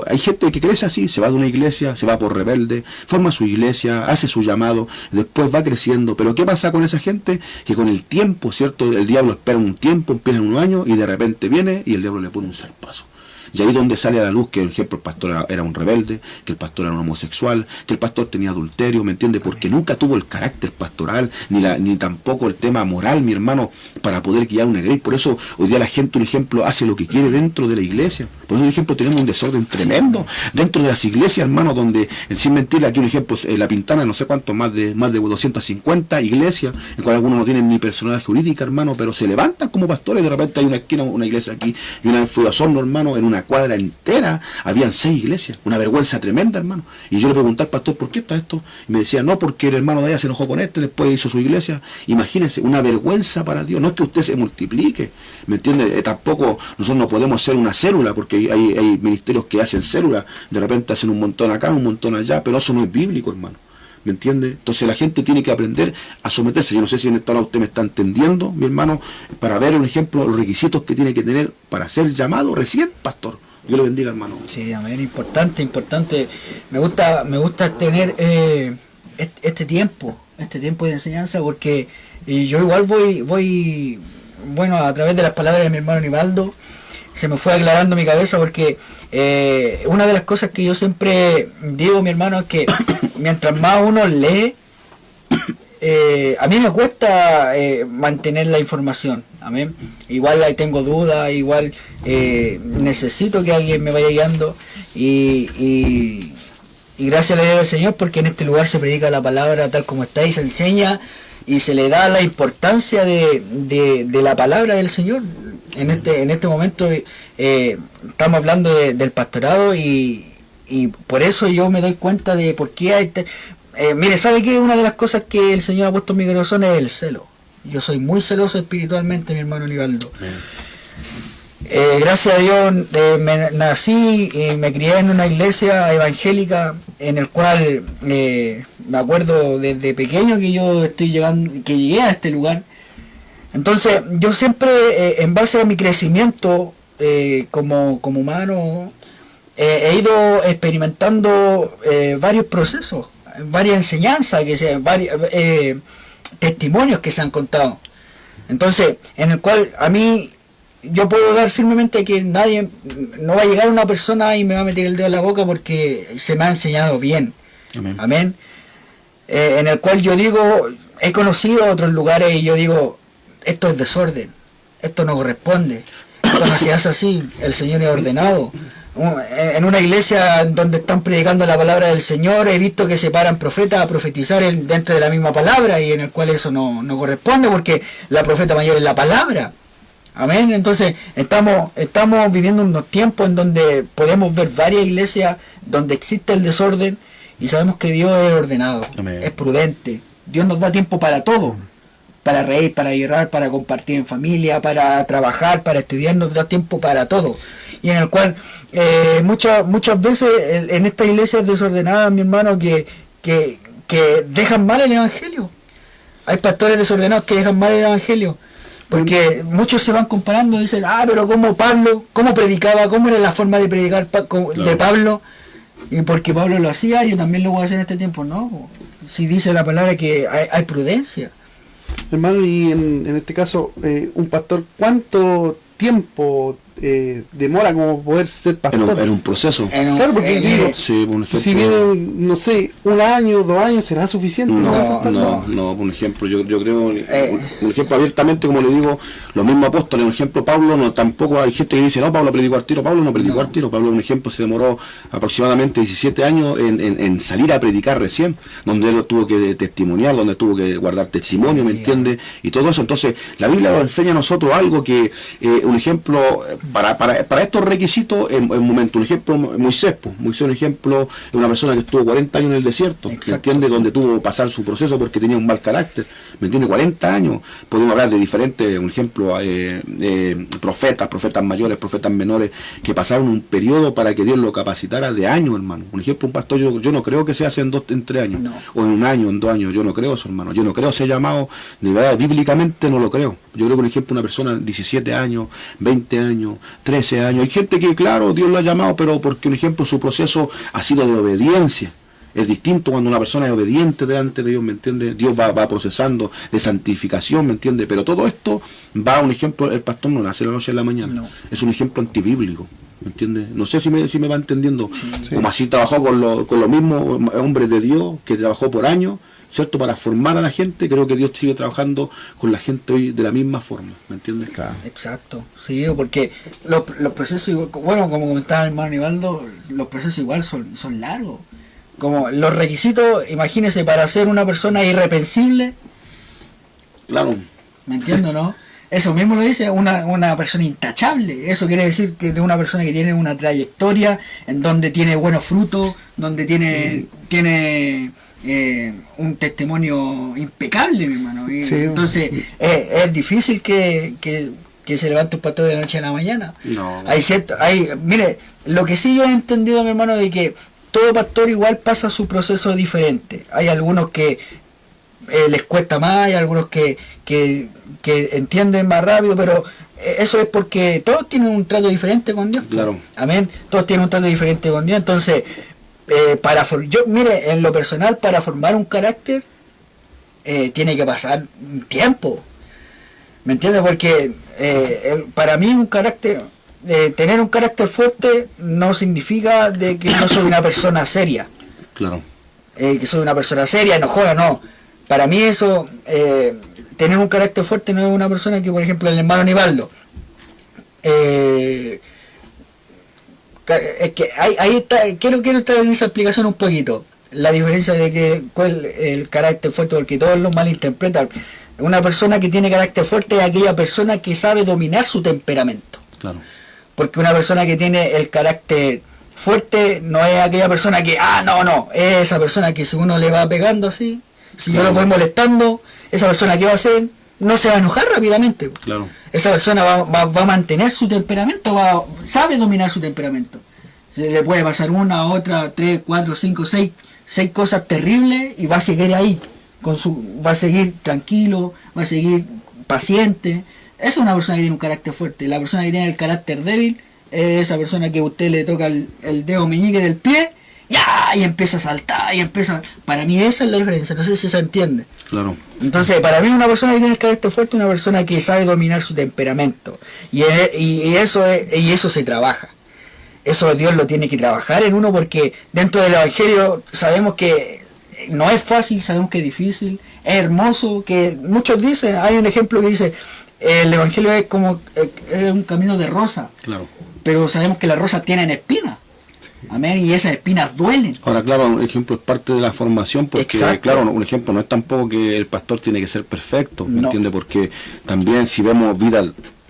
hay gente que crece así, se va de una iglesia, se va por rebelde, forma su iglesia, hace su llamado, después va creciendo. Pero ¿qué pasa con esa gente? Que con el tiempo, ¿cierto? El diablo espera un tiempo, empieza en un año y de repente viene y el diablo le pone un zarpazo. Y ahí donde sale a la luz que, por ejemplo, el pastor era un rebelde, que el pastor era un homosexual, que el pastor tenía adulterio, ¿me entiende? Porque nunca tuvo el carácter pastoral, ni tampoco el tema moral, mi hermano, para poder guiar una iglesia. Por eso hoy día la gente, un ejemplo, hace lo que quiere dentro de la iglesia. Por eso, un ejemplo, tenemos un desorden tremendo dentro de las iglesias, hermano, donde, sin mentir, aquí un ejemplo, La Pintana, no sé cuánto, más de 250 iglesias, en cual algunos no tienen ni personalidad jurídica, hermano, pero se levantan como pastores. De repente hay una esquina, una iglesia aquí, y una vez fui a Osorno, hermano, en una cuadra entera, habían 6 iglesias, una vergüenza tremenda, hermano. Y yo le pregunté al pastor, ¿por qué está esto? Y me decía, no, porque el hermano de allá se enojó con después hizo su iglesia. Imagínense, una vergüenza para Dios. No es que usted se multiplique, ¿me entiende? Tampoco nosotros no podemos ser una célula, porque hay ministerios que hacen células, de repente hacen un montón acá, un montón allá, pero eso no es bíblico, hermano. ¿Me entiende? Entonces la gente tiene que aprender a someterse. Yo no sé si en esta hora usted me está entendiendo, mi hermano, para ver un ejemplo, los requisitos que tiene que tener para ser llamado recién pastor. Dios le bendiga, hermano. Sí, amén, importante. Me gusta tener este tiempo de enseñanza, porque yo igual voy, bueno, a través de las palabras de mi hermano Nivaldo, se me fue aclarando mi cabeza, porque una de las cosas que yo siempre digo, mi hermano, es que mientras más uno lee, a mí me cuesta mantener la información, amén. Igual ahí tengo dudas, igual necesito que alguien me vaya guiando, y gracias le doy al Señor, porque en este lugar se predica la palabra tal como está y se enseña y se le da la importancia de la palabra del Señor. En este momento estamos hablando del pastorado, y por eso yo me doy cuenta de por qué hay mire, ¿sabe qué? Una de las cosas que el Señor ha puesto en mi corazón es el celo. Yo soy muy celoso espiritualmente, mi hermano Nivaldo. Gracias a Dios nací y me crié en una iglesia evangélica, en el cual me acuerdo desde pequeño que yo que llegué a este lugar. Entonces yo siempre, en base a mi crecimiento como humano, he ido experimentando varios procesos, varias enseñanzas, varios testimonios que se han contado. Entonces, en el cual a mí, yo puedo dar firmemente que nadie, no va a llegar una persona y me va a meter el dedo en la boca porque se me ha enseñado bien. Amén. Amén. En el cual yo digo, he conocido otros lugares y yo digo, esto es desorden, esto no corresponde, esto no se hace así, el Señor es ordenado. En una iglesia donde están predicando la palabra del Señor, he visto que se paran profetas a profetizar dentro de la misma palabra, y en el cual eso no corresponde, porque la profeta mayor es la palabra. Amén. Entonces estamos viviendo unos tiempos en donde podemos ver varias iglesias donde existe el desorden, y sabemos que Dios es ordenado. Amén. Es prudente. Dios nos da tiempo para todo, para reír, para llorar, para compartir en familia, para trabajar, para estudiar, nos da tiempo para todo. Y en el cual muchas veces en estas iglesias desordenadas, mi hermano, que dejan mal el evangelio. Hay pastores desordenados que dejan mal el evangelio, porque muchos se van comparando, dicen, pero como Pablo, cómo predicaba, cómo era la forma de predicar de Pablo, y porque Pablo lo hacía, yo también lo voy a hacer en este tiempo. No, si dice la palabra que hay prudencia. Hermano, y en este caso, un pastor, ¿cuánto tiempo demora como poder ser pastor? En un proceso. Claro, porque digo, sí, por ejemplo, si viene, no sé, 1 año, 2 años, ¿será suficiente? No, por ejemplo, yo creo, un ejemplo abiertamente, como le digo, los mismos apóstoles, un ejemplo, Pablo, tampoco hay gente que dice, no, Pablo predicó al tiro. Pablo no predicó al tiro. Pablo, un ejemplo, se demoró aproximadamente 17 años en salir a predicar recién, donde él tuvo que testimoniar, donde tuvo que guardar testimonio, ¿me entiende? Y todo eso. Entonces, la Biblia nos enseña a nosotros algo que, un ejemplo, para estos requisitos, en momento, un ejemplo, Moisés, un ejemplo, es una persona que estuvo 40 años en el desierto, ¿me entiende? Donde tuvo que pasar su proceso porque tenía un mal carácter, ¿me entiende? 40 años, podemos hablar de diferentes, un ejemplo, profetas mayores, profetas menores, que pasaron un periodo para que Dios lo capacitara de años, hermano. Un ejemplo, un pastor, yo no creo que se hace en 3 años, o en 1 año, en 2 años, yo no creo eso, hermano. Yo no creo ese llamado, de verdad, bíblicamente no lo creo. Yo creo que, por ejemplo, una persona de 17 años, 20 años, 13 años, hay gente que, claro, Dios lo ha llamado, pero porque, por ejemplo, su proceso ha sido de obediencia. Es distinto cuando una persona es obediente delante de Dios, ¿me entiende? Dios va procesando de santificación, ¿me entiende? Pero todo esto va, un ejemplo, el pastor no nace la noche en la mañana. No. Es un ejemplo antibíblico, ¿me entiende? No sé si me va entendiendo. Sí. Como así trabajó con los mismos hombres de Dios, que trabajó por años, ¿cierto? Para formar a la gente. Creo que Dios sigue trabajando con la gente hoy de la misma forma, ¿me entiendes? Claro. Exacto, sí, porque los procesos, bueno, como comentaba el hermano Nivaldo, los procesos igual son largos. Como los requisitos, imagínese, para ser una persona irreprensible. Claro. ¿Me entiendo, no? Eso mismo lo dice una persona intachable. Eso quiere decir que de una persona que tiene una trayectoria en donde tiene buenos frutos, donde tiene un testimonio impecable, mi hermano. Sí. Entonces, es difícil que se levante un pastor de la noche a la mañana. No. Mire, lo que sí yo he entendido, mi hermano, de que todo pastor igual pasa su proceso diferente. Hay algunos que les cuesta más, hay algunos que entienden más rápido, pero eso es porque todos tienen un trato diferente con Dios. Claro. Amén. Todos tienen un trato diferente con Dios. Entonces, mire, en lo personal, para formar un carácter, tiene que pasar un tiempo. ¿Me entiendes? Porque para mí un carácter... tener un carácter fuerte no significa de que no soy una persona seria. Claro. Que soy una persona seria, enojona, no. Para mí eso, tener un carácter fuerte no es una persona que, por ejemplo, el hermano Nivaldo. Es que ahí está, quiero entrar en esa explicación un poquito. La diferencia de que cuál el carácter fuerte, porque todos lo malinterpretan. Una persona que tiene carácter fuerte es aquella persona que sabe dominar su temperamento. Claro. Porque una persona que tiene el carácter fuerte no es aquella persona que, es esa persona que si uno le va pegando así, si yo lo voy molestando, esa persona que va a hacer, no se va a enojar rápidamente. Claro. Esa persona va a mantener su temperamento, sabe dominar su temperamento. Se le puede pasar 1, otra, 3, 4, 5, 6 cosas terribles y va a seguir ahí, va a seguir tranquilo, va a seguir paciente. Esa es una persona que tiene un carácter fuerte. La persona que tiene el carácter débil esa persona que usted le toca el dedo meñique del pie, ya, y empieza a saltar, Para mí esa es la diferencia, no sé si se entiende. Claro. Entonces, para mí una persona que tiene el carácter fuerte es una persona que sabe dominar su temperamento. Y eso se trabaja. Eso Dios lo tiene que trabajar en uno, porque dentro del Evangelio sabemos que no es fácil, sabemos que es difícil, es hermoso, que muchos dicen, hay un ejemplo que dice, el Evangelio es como es un camino de rosa. Claro. Pero sabemos que las rosas tienen espinas. Amén, y esas espinas duelen. Ahora, claro, un ejemplo es parte de la formación, porque, Exacto. claro, un ejemplo no es tampoco que el pastor tiene que ser perfecto, ¿me No. entiende? Porque también si vemos vida,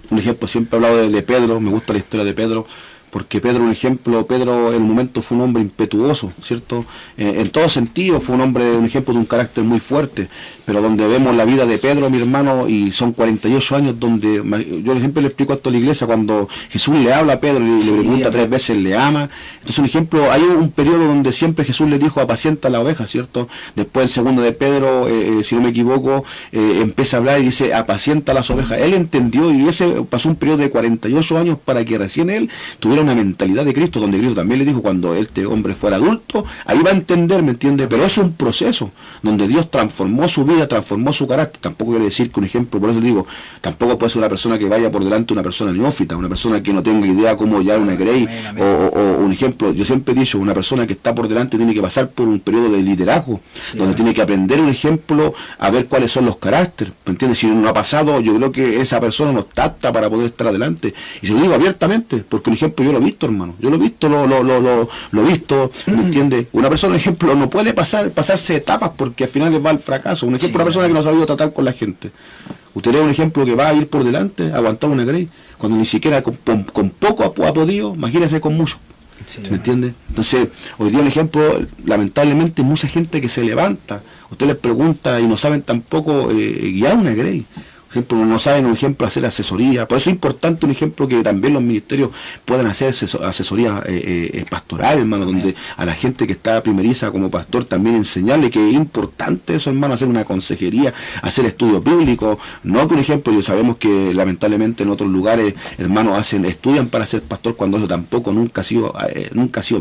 un ejemplo, siempre he hablado de Pedro, me gusta la historia de Pedro, porque Pedro, un ejemplo, Pedro en un momento fue un hombre impetuoso, ¿cierto? En todo sentido fue un hombre, un ejemplo de un carácter muy fuerte, pero donde vemos la vida de Pedro, mi hermano, y son 48 años donde, yo siempre le explico esto a la iglesia, cuando Jesús le habla a Pedro y le pregunta 3 veces, le ama. Entonces, un ejemplo, hay un periodo donde siempre Jesús le dijo, apacienta la oveja, ¿cierto? Después, en segundo de Pedro, si no me equivoco, empieza a hablar y dice, apacienta las ovejas. Él entendió, y ese pasó un periodo de 48 años para que recién él tuviera una mentalidad de Cristo, donde Cristo también le dijo, cuando este hombre fuera adulto, ahí va a entender, ¿me entiende? Pero es un proceso donde Dios transformó su vida, transformó su carácter. Tampoco quiere decir que un ejemplo, por eso le digo, tampoco puede ser una persona que vaya por delante de una persona neófita, una persona que no tenga idea cómo llevar una grey, o un ejemplo, yo siempre he dicho, una persona que está por delante tiene que pasar por un periodo de liderazgo, donde tiene que aprender, un ejemplo, a ver cuáles son los caracteres, ¿me entiendes? Si no ha pasado, yo creo que esa persona no está apta para poder estar adelante, y se lo digo abiertamente, porque un ejemplo yo lo he visto, hermano, yo lo he visto, lo he visto, ¿me entiendes? Una persona, por ejemplo, no puede pasarse etapas porque al final les va al fracaso. Un ejemplo, una persona que no ha sabido tratar con la gente. Usted es un ejemplo que va a ir por delante, aguantar una grey, cuando ni siquiera con poco ha podido, imagínese con mucho. Sí, ¿me entiende? Entonces, hoy día un ejemplo, lamentablemente mucha gente que se levanta, usted les pregunta y no saben tampoco guiar una grey. Por ejemplo, no saben, un ejemplo, hacer asesoría. Por eso es importante, un ejemplo, que también los ministerios puedan hacer asesoría pastoral, hermano, donde a la gente que está primeriza como pastor también enseñarle que es importante eso, hermano, hacer una consejería, hacer estudios bíblicos. No que un ejemplo, yo sabemos que lamentablemente en otros lugares, hermanos, estudian para ser pastor, cuando eso tampoco nunca ha sido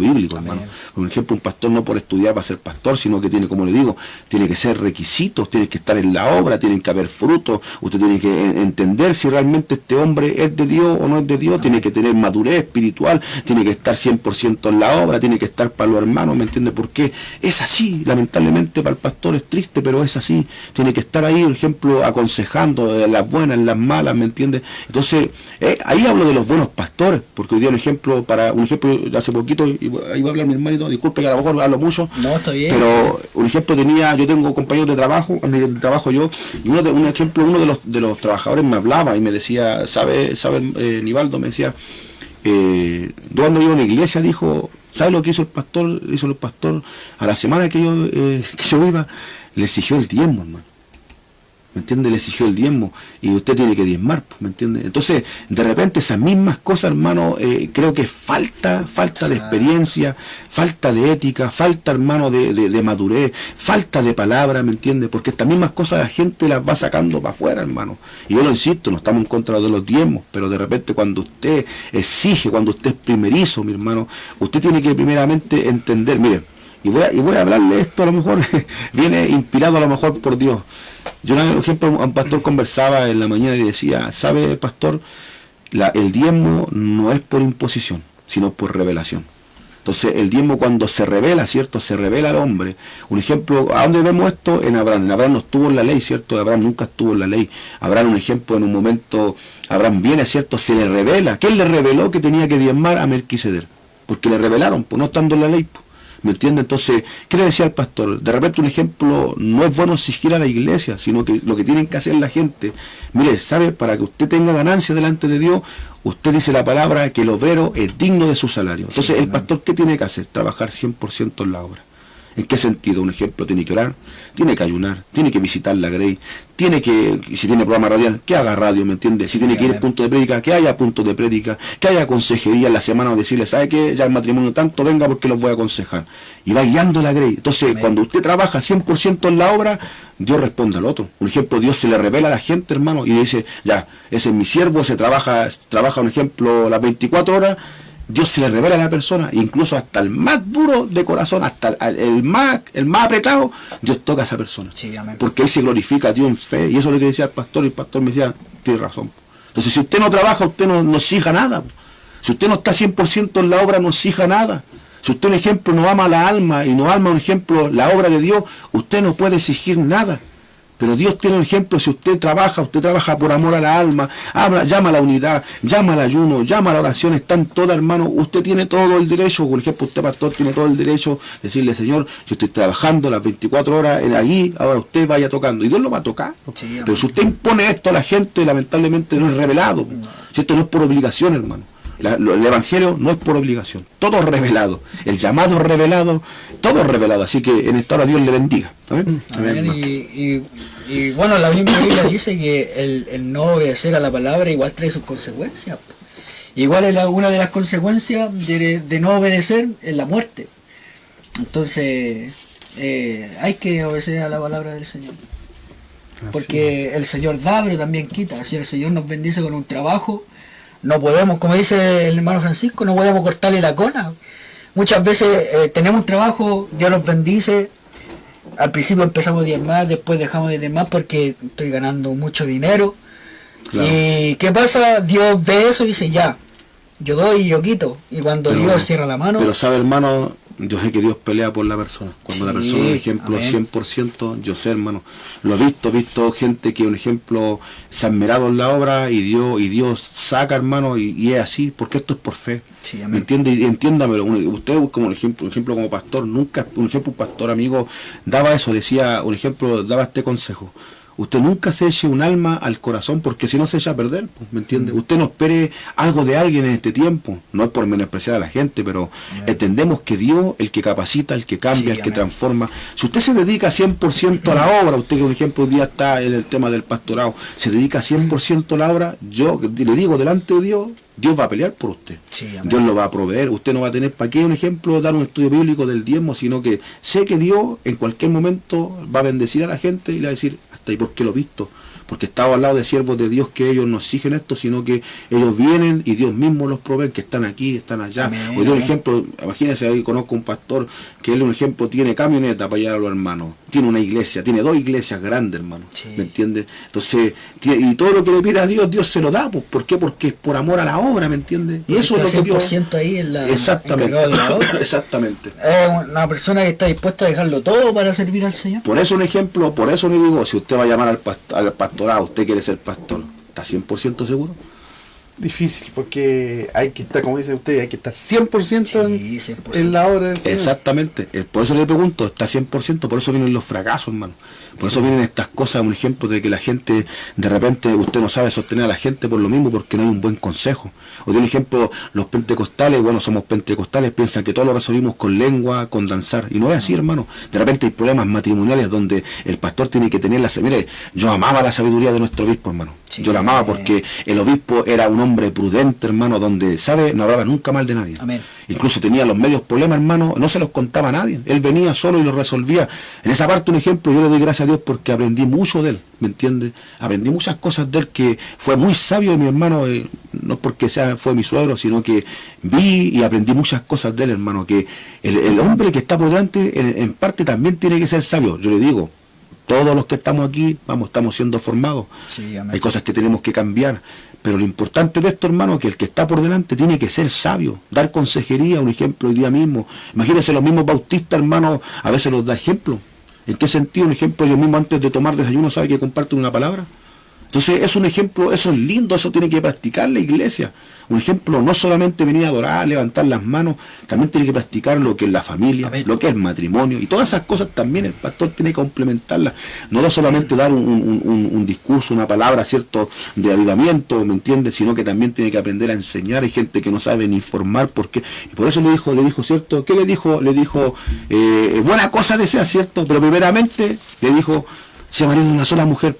bíblico, hermano. Por ejemplo, un pastor no por estudiar va a ser pastor, sino que tiene, como le digo, tiene que ser requisitos, tiene que estar en la obra, tienen que haber frutos. Usted tiene que entender si realmente este hombre es de Dios o no es de Dios, tiene que tener madurez espiritual, tiene que estar 100% en la obra, tiene que estar para los hermanos, ¿me entiende? Porque es así, lamentablemente para el pastor es triste, pero es así, tiene que estar ahí, por ejemplo, aconsejando en las buenas, en las malas, ¿me entiende? Entonces, ahí hablo de los buenos pastores, porque hoy día un ejemplo, hace poquito, ahí va a hablar mi hermanito, disculpe que a lo mejor hablo mucho, no, está bien, pero un ejemplo yo tengo compañeros de trabajo, y uno de los trabajadores me hablaba y me decía, ¿sabe Nivaldo? Me decía, cuando iba a una iglesia, dijo, ¿sabe lo que hizo el pastor? A la semana que yo iba, le exigió el diezmo, hermano. ¿Me entiende? Le exigió el diezmo y usted tiene que diezmar, ¿me entiende? Entonces, de repente esas mismas cosas, hermano, creo que falta de experiencia, falta de ética, falta, hermano, de madurez, falta de palabra, ¿me entiende? Porque estas mismas cosas la gente las va sacando para afuera, hermano. Y yo lo insisto, no estamos en contra de los diezmos, pero de repente cuando usted exige, cuando usted es primerizo, mi hermano, usted tiene que primeramente entender, mire, y voy a hablarle esto, a lo mejor viene inspirado a lo mejor por Dios. Yo, por ejemplo, un pastor conversaba en la mañana y decía, ¿sabe, pastor? El diezmo no es por imposición, sino por revelación. Entonces, el diezmo cuando se revela, ¿cierto? Se revela al hombre. Un ejemplo, ¿a dónde vemos esto? En Abraham. En Abraham no estuvo en la ley, ¿cierto? Abraham nunca estuvo en la ley. Abraham, un ejemplo, en un momento, Abraham viene, ¿cierto? Se le revela. ¿Quién le reveló que tenía que diezmar a Melquisedec? Porque le revelaron, pues no estando en la ley, pues. ¿Me entiende? Entonces, ¿qué le decía al pastor? De repente un ejemplo, no es bueno exigir a la iglesia, sino que lo que tienen que hacer la gente, mire, ¿sabe? Para que usted tenga ganancia delante de Dios, usted dice la palabra que el obrero es digno de su salario. Entonces, el pastor, ¿qué tiene que hacer? Trabajar 100% en la obra. ¿En qué sentido? Un ejemplo, tiene que orar, tiene que ayunar, tiene que visitar la Grey, tiene que, si tiene programa radial, que haga radio, ¿me entiendes? Si tiene que ir a punto de prédica, que haya punto de prédica, que haya consejería en la semana o decirle, ¿sabe qué? Ya el matrimonio tanto, venga porque los voy a aconsejar. Y va guiando la Grey. Entonces, cuando usted trabaja 100% en la obra, Dios responde al otro. Un ejemplo, Dios se le revela a la gente, hermano, y dice, ya, ese es mi siervo, se trabaja, un ejemplo, las 24 horas, Dios se le revela a la persona, incluso hasta el más duro de corazón, hasta el más apretado, Dios toca a esa persona. Sí, amén. Porque ahí se glorifica a Dios en fe, y eso es lo que decía el pastor, y el pastor me decía, tiene razón. Entonces, si usted no trabaja, usted no exija nada. Si usted no está 100% en la obra, no exija nada. Si usted, un ejemplo, no ama la alma, y no ama, un ejemplo, la obra de Dios, usted no puede exigir nada. Pero Dios tiene un ejemplo, si usted trabaja por amor a la alma, llama a la unidad, llama al ayuno, llama a la oración, están todas, hermano, usted tiene todo el derecho, por ejemplo, usted pastor tiene todo el derecho de decirle, Señor, yo estoy trabajando las 24 horas allí, ahora usted vaya tocando, y Dios lo va a tocar. Sí, pero si usted impone esto a la gente, lamentablemente no es revelado, si esto no es por obligación, hermano. El Evangelio no es por obligación, todo es revelado, el llamado es revelado, todo es revelado, así que en esta hora Dios le bendiga. ¿Amén? Amén. Y bueno, la misma Biblia dice que el no obedecer a la palabra igual trae sus consecuencias. Igual es una de las consecuencias de no obedecer es la muerte. Entonces hay que obedecer a la palabra del Señor. Porque el Señor da, pero también quita. Si el Señor nos bendice con un trabajo, no podemos, como dice el hermano Francisco, no podemos cortarle la cola. Muchas veces tenemos un trabajo, Dios nos bendice, al principio empezamos a diezmar, después dejamos de diezmar porque estoy ganando mucho dinero. Claro. ¿Y qué pasa? Dios ve eso y dice, ya, yo doy y yo quito. Y cuando Dios cierra la mano... Pero sabe, hermano, yo sé que Dios pelea por la persona. Cuando la persona, un ejemplo, amén. 100%, yo sé, hermano, lo he visto gente que, un ejemplo, se ha admirado en la obra y Dios saca, hermano, y es así, porque esto es por fe. Sí, ¿Me entiende? Y entiéndamelo, usted como un ejemplo como pastor, nunca, un ejemplo, un pastor amigo daba eso, decía, un ejemplo, daba este consejo. Usted nunca se eche un alma al corazón porque si no se echa a perder, ¿me entiende? Usted no espere algo de alguien en este tiempo, no es por menospreciar a la gente, pero entendemos que Dios, el que capacita, el que cambia, el que transforma. Si usted se dedica 100% a la obra, usted que por ejemplo hoy día está en el tema del pastorado, se dedica 100% a la obra, yo le digo delante de Dios va a pelear por usted. Sí, Dios lo va a proveer. Usted no va a tener para qué, un ejemplo, dar un estudio bíblico del diezmo, sino que sé que Dios en cualquier momento va a bendecir a la gente y le va a decir, hasta ahí, porque lo he visto. Porque he estado al lado de siervos de Dios que ellos no exigen esto, sino que ellos vienen y Dios mismo los provee, que están aquí, están allá. Hoy día un ejemplo, imagínense, ahí conozco un pastor que él, un ejemplo, tiene camioneta para llevar a los hermanos, tiene una iglesia, tiene 2 iglesias grandes, hermano, ¿me entiende? Entonces, y todo lo que le pide a Dios, Dios se lo da, pues, ¿por qué? Porque es por amor a la obra, ¿me entiende? Y eso es lo que Dios... ahí en la, exactamente, de la obra. exactamente. Es una persona que está dispuesta a dejarlo todo para servir al Señor. Por eso un ejemplo, por eso le digo, si usted va a llamar al pastorado, usted quiere ser pastor, ¿está 100% seguro? Difícil, porque hay que estar, como dice usted, hay que estar 100%, en la obra del Señor. Exactamente, por eso le pregunto, ¿está 100%? Por eso vienen los fracasos, hermano. Por eso vienen estas cosas, un ejemplo de que la gente, de repente, usted no sabe sostener a la gente por lo mismo, porque no hay un buen consejo. O de un ejemplo, los pentecostales, bueno, somos pentecostales, piensan que todo lo resolvimos con lengua, con danzar. Y no es así, hermano. De repente hay problemas matrimoniales donde el pastor tiene que tener la... Mire, yo amaba la sabiduría de nuestro obispo, hermano. Sí. Yo la amaba porque el obispo era un hombre prudente, hermano, donde, ¿sabe? No hablaba nunca mal de nadie. Amén. Incluso tenía los medios problemas, hermano, no se los contaba a nadie. Él venía solo y los resolvía. En esa parte, un ejemplo, yo le doy gracias a Dios porque aprendí mucho de él, ¿me entiende? Aprendí muchas cosas de él, que fue muy sabio, mi hermano, no porque fue mi suegro, sino que vi y aprendí muchas cosas de él, hermano, que el hombre que está por delante, en parte también tiene que ser sabio. Yo le digo, todos los que estamos aquí, estamos siendo formados. Sí, amén. Hay cosas que tenemos que cambiar. Pero lo importante de esto, hermano, es que el que está por delante tiene que ser sabio, dar consejería, un ejemplo hoy día mismo. Imagínense, los mismos bautistas, hermano, a veces los da ejemplo. ¿En qué sentido? Un ejemplo, ellos mismos antes de tomar desayuno, ¿sabe que comparten una palabra? Entonces es un ejemplo, eso es lindo, eso tiene que practicar la iglesia. Un ejemplo, no solamente venir a adorar, levantar las manos, también tiene que practicar lo que es la familia, Amén. lo que es el matrimonio, y todas esas cosas también el pastor tiene que complementarlas. No solamente dar un discurso, una palabra, ¿cierto?, de avivamiento, ¿me entiendes?, sino que también tiene que aprender a enseñar. Hay gente que no sabe ni informar por qué. Y por eso le dijo, ¿cierto? ¿Qué le dijo? Le dijo, buena cosa desea, ¿cierto? Pero primeramente le dijo, sea marido de una sola mujer,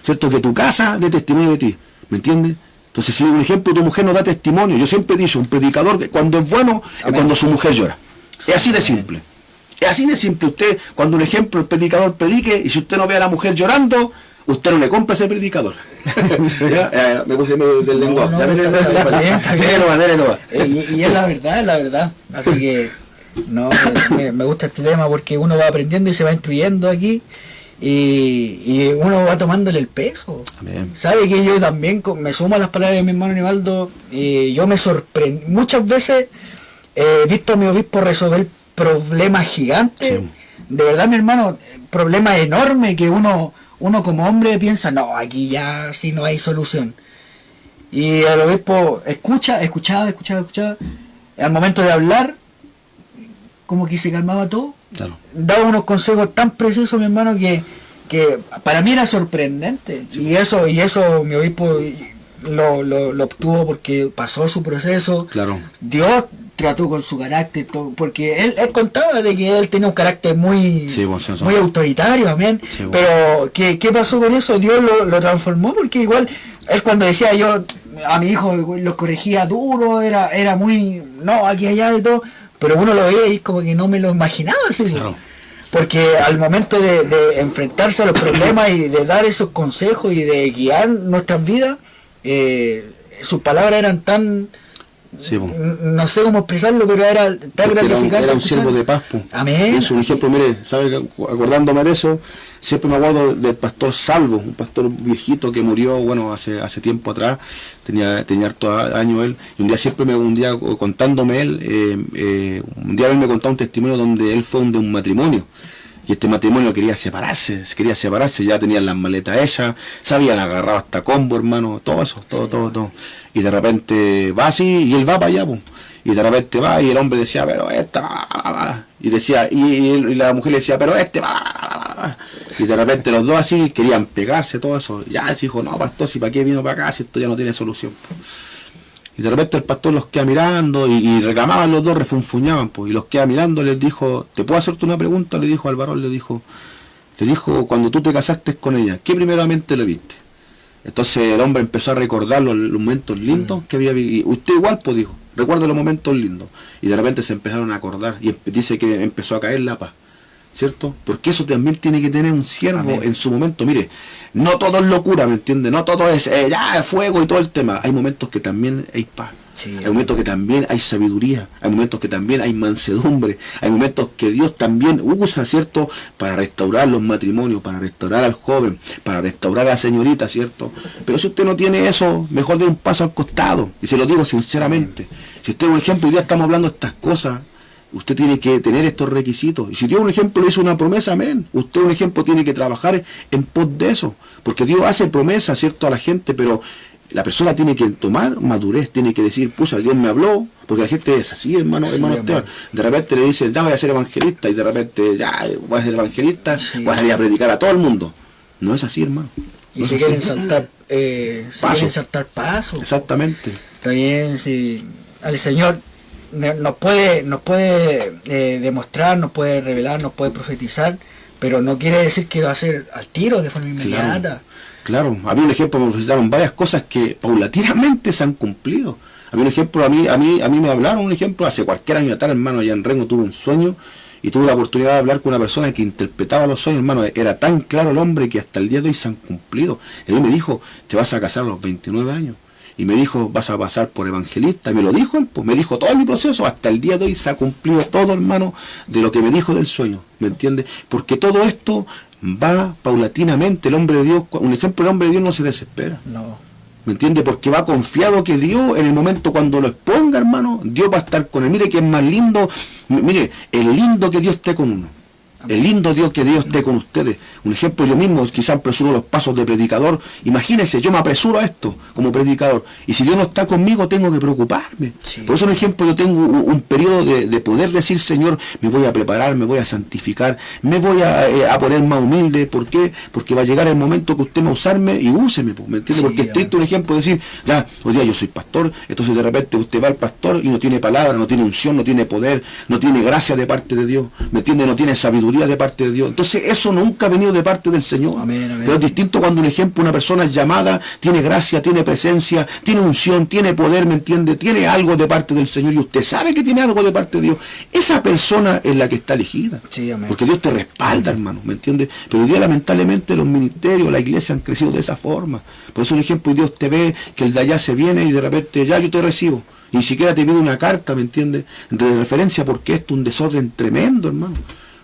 ¿cierto? Que tu casa dé testimonio de ti, ¿me entiendes? Entonces, si un ejemplo tu mujer no da testimonio, yo siempre he dicho, un predicador que cuando es bueno es cuando su mujer llora. Es así de simple. Es así de simple. Usted, cuando un ejemplo el predicador predique, y si usted no ve a la mujer llorando, usted no le compra a ese predicador. Me puse del lenguaje. Y es la verdad. Así que no, me gusta este tema porque uno va aprendiendo y se va instruyendo aquí. Y uno va tomándole el peso. Amén. Sabe que yo también me sumo a las palabras de mi hermano Aníbaldo, y yo me sorprendo muchas veces. He visto a mi obispo resolver problemas gigantes. Sí. De verdad, mi hermano, problemas enormes que uno como hombre piensa, no, aquí ya sí no hay solución. Y el obispo escuchaba. Al momento de hablar, como que se calmaba todo. Claro. Daba unos consejos tan precisos, mi hermano, que para mí era sorprendente. Sí. Y eso mi obispo lo obtuvo porque pasó su proceso. Claro. Dios trató con su carácter, todo, porque él contaba de que él tenía un carácter muy, sí, muy autoritario, amén. Sí, pero ¿qué pasó con eso? Dios lo transformó, porque igual él cuando decía yo a mi hijo lo corregía duro, era muy, no, aquí allá y todo, pero uno lo veía y como que no me lo imaginaba así. Claro. Porque al momento de enfrentarse a los problemas y de dar esos consejos y de guiar nuestras vidas, sus palabras eran tan... Sí, no sé cómo expresarlo, pero era tan gratificante. Era un siervo de paz. Amén. Es un ejemplo, mire, ¿sabe? Acordándome de eso, siempre me acuerdo del pastor Salvo, un pastor viejito que murió, bueno, hace tiempo atrás, tenía harto años él, y un día contándome él, un día él me contó un testimonio donde él fue de un matrimonio. Y este matrimonio quería separarse, ya tenían las maletas hechas, se habían agarrado hasta combo, hermano, todo eso, todo. Y de repente va así, y él va para allá, pues. Y de repente va, y el hombre decía, pero esta va. Y decía, y la mujer le decía, pero este va. Y de repente los dos así querían pegarse, todo eso. Ya dijo, no, pastor, si para qué vino para acá, si esto ya no tiene solución. Y de repente el pastor los queda mirando y reclamaban los dos, refunfuñaban, pues, y los queda mirando, les dijo, ¿te puedo hacerte una pregunta? Le dijo al varón, le dijo, cuando tú te casaste con ella, ¿qué primeramente le viste? Entonces el hombre empezó a recordar los momentos lindos que había vivido. Usted igual, pues, dijo, recuerda los momentos lindos. Y de repente se empezaron a acordar, y dice que empezó a caer la paz. ¿Cierto? Porque eso también tiene que tener un siervo. Amén. En su momento. Mire, no todo es locura, ¿me entiende? No todo es ya fuego y todo el tema. Hay momentos que también hay paz. Sí. Hay momentos que también hay sabiduría. Hay momentos que también hay mansedumbre. Hay momentos que Dios también usa, ¿cierto? Para restaurar los matrimonios, para restaurar al joven, para restaurar a la señorita, ¿cierto? Pero si usted no tiene eso, mejor dé un paso al costado. Y se lo digo sinceramente. Si usted, por ejemplo, hoy día estamos hablando de estas cosas, usted tiene que tener estos requisitos. Y si Dios, un ejemplo, le hizo una promesa, amén. Usted, un ejemplo, tiene que trabajar en pos de eso. Porque Dios hace promesas, ¿cierto?, a la gente, pero la persona tiene que tomar madurez, tiene que decir, pucha, Dios me habló, porque la gente es así, hermano Esteban. De repente le dice, ya voy a ser evangelista, y de repente, ya voy a ser evangelista, voy a salir a predicar a todo el mundo. No es así, hermano. Y no se quieren saltar, pasos. Exactamente. Está bien, si al Señor nos puede demostrar, nos puede revelar, nos puede profetizar, pero no quiere decir que va a ser al tiro de forma inmediata. Claro, había un ejemplo, me profetizaron varias cosas que paulatinamente se han cumplido. Había un ejemplo, a mí me hablaron un ejemplo, hace cualquier año atrás, hermano, allá en Rengo tuve un sueño y tuve la oportunidad de hablar con una persona que interpretaba los sueños, hermano, era tan claro el hombre que hasta el día de hoy se han cumplido. Y a mí me dijo, te vas a casar a los 29 años. Y me dijo, vas a pasar por evangelista. Y me lo dijo él, pues me dijo todo mi proceso. Hasta el día de hoy se ha cumplido todo, hermano, de lo que me dijo del sueño. ¿Me entiendes? Porque todo esto va paulatinamente. El hombre de Dios, un ejemplo, el hombre de Dios no se desespera. No. ¿Me entiendes? Porque va confiado que Dios, en el momento cuando lo exponga, hermano, Dios va a estar con él. Mire que es más lindo. Mire, es lindo que Dios esté con uno. Es lindo Dios que Dios esté con ustedes. Un ejemplo, yo mismo quizás apresuro los pasos de predicador. Imagínense, yo me apresuro a esto como predicador. Y si Dios no está conmigo, tengo que preocuparme. Sí. Por eso, un ejemplo, yo tengo un periodo de poder decir, Señor, me voy a preparar, me voy a santificar, me voy a poner más humilde. ¿Por qué? Porque va a llegar el momento que usted me va a usarme y úseme, ¿me entiende? Sí, porque es triste un ejemplo decir, ya, hoy día yo soy pastor, entonces de repente usted va al pastor y no tiene palabra, no tiene unción, no tiene poder, no tiene gracia de parte de Dios, ¿me entiende? No tiene sabiduría de parte de Dios. Entonces eso nunca ha venido de parte del Señor. Amén, amén. Pero es distinto cuando un ejemplo, una persona es llamada, tiene gracia, tiene presencia, tiene unción, tiene poder, ¿me entiende? Tiene algo de parte del Señor y usted sabe que tiene algo de parte de Dios. Esa persona es la que está elegida. Sí, amén. Porque Dios te respalda, hermano, ¿me entiende? Pero hoy día lamentablemente los ministerios, la iglesia han crecido de esa forma. Por eso un ejemplo, Dios te ve que el de allá se viene y de repente ya yo te recibo. Ni siquiera te pide una carta, ¿me entiende? De referencia, porque esto es un desorden tremendo, hermano.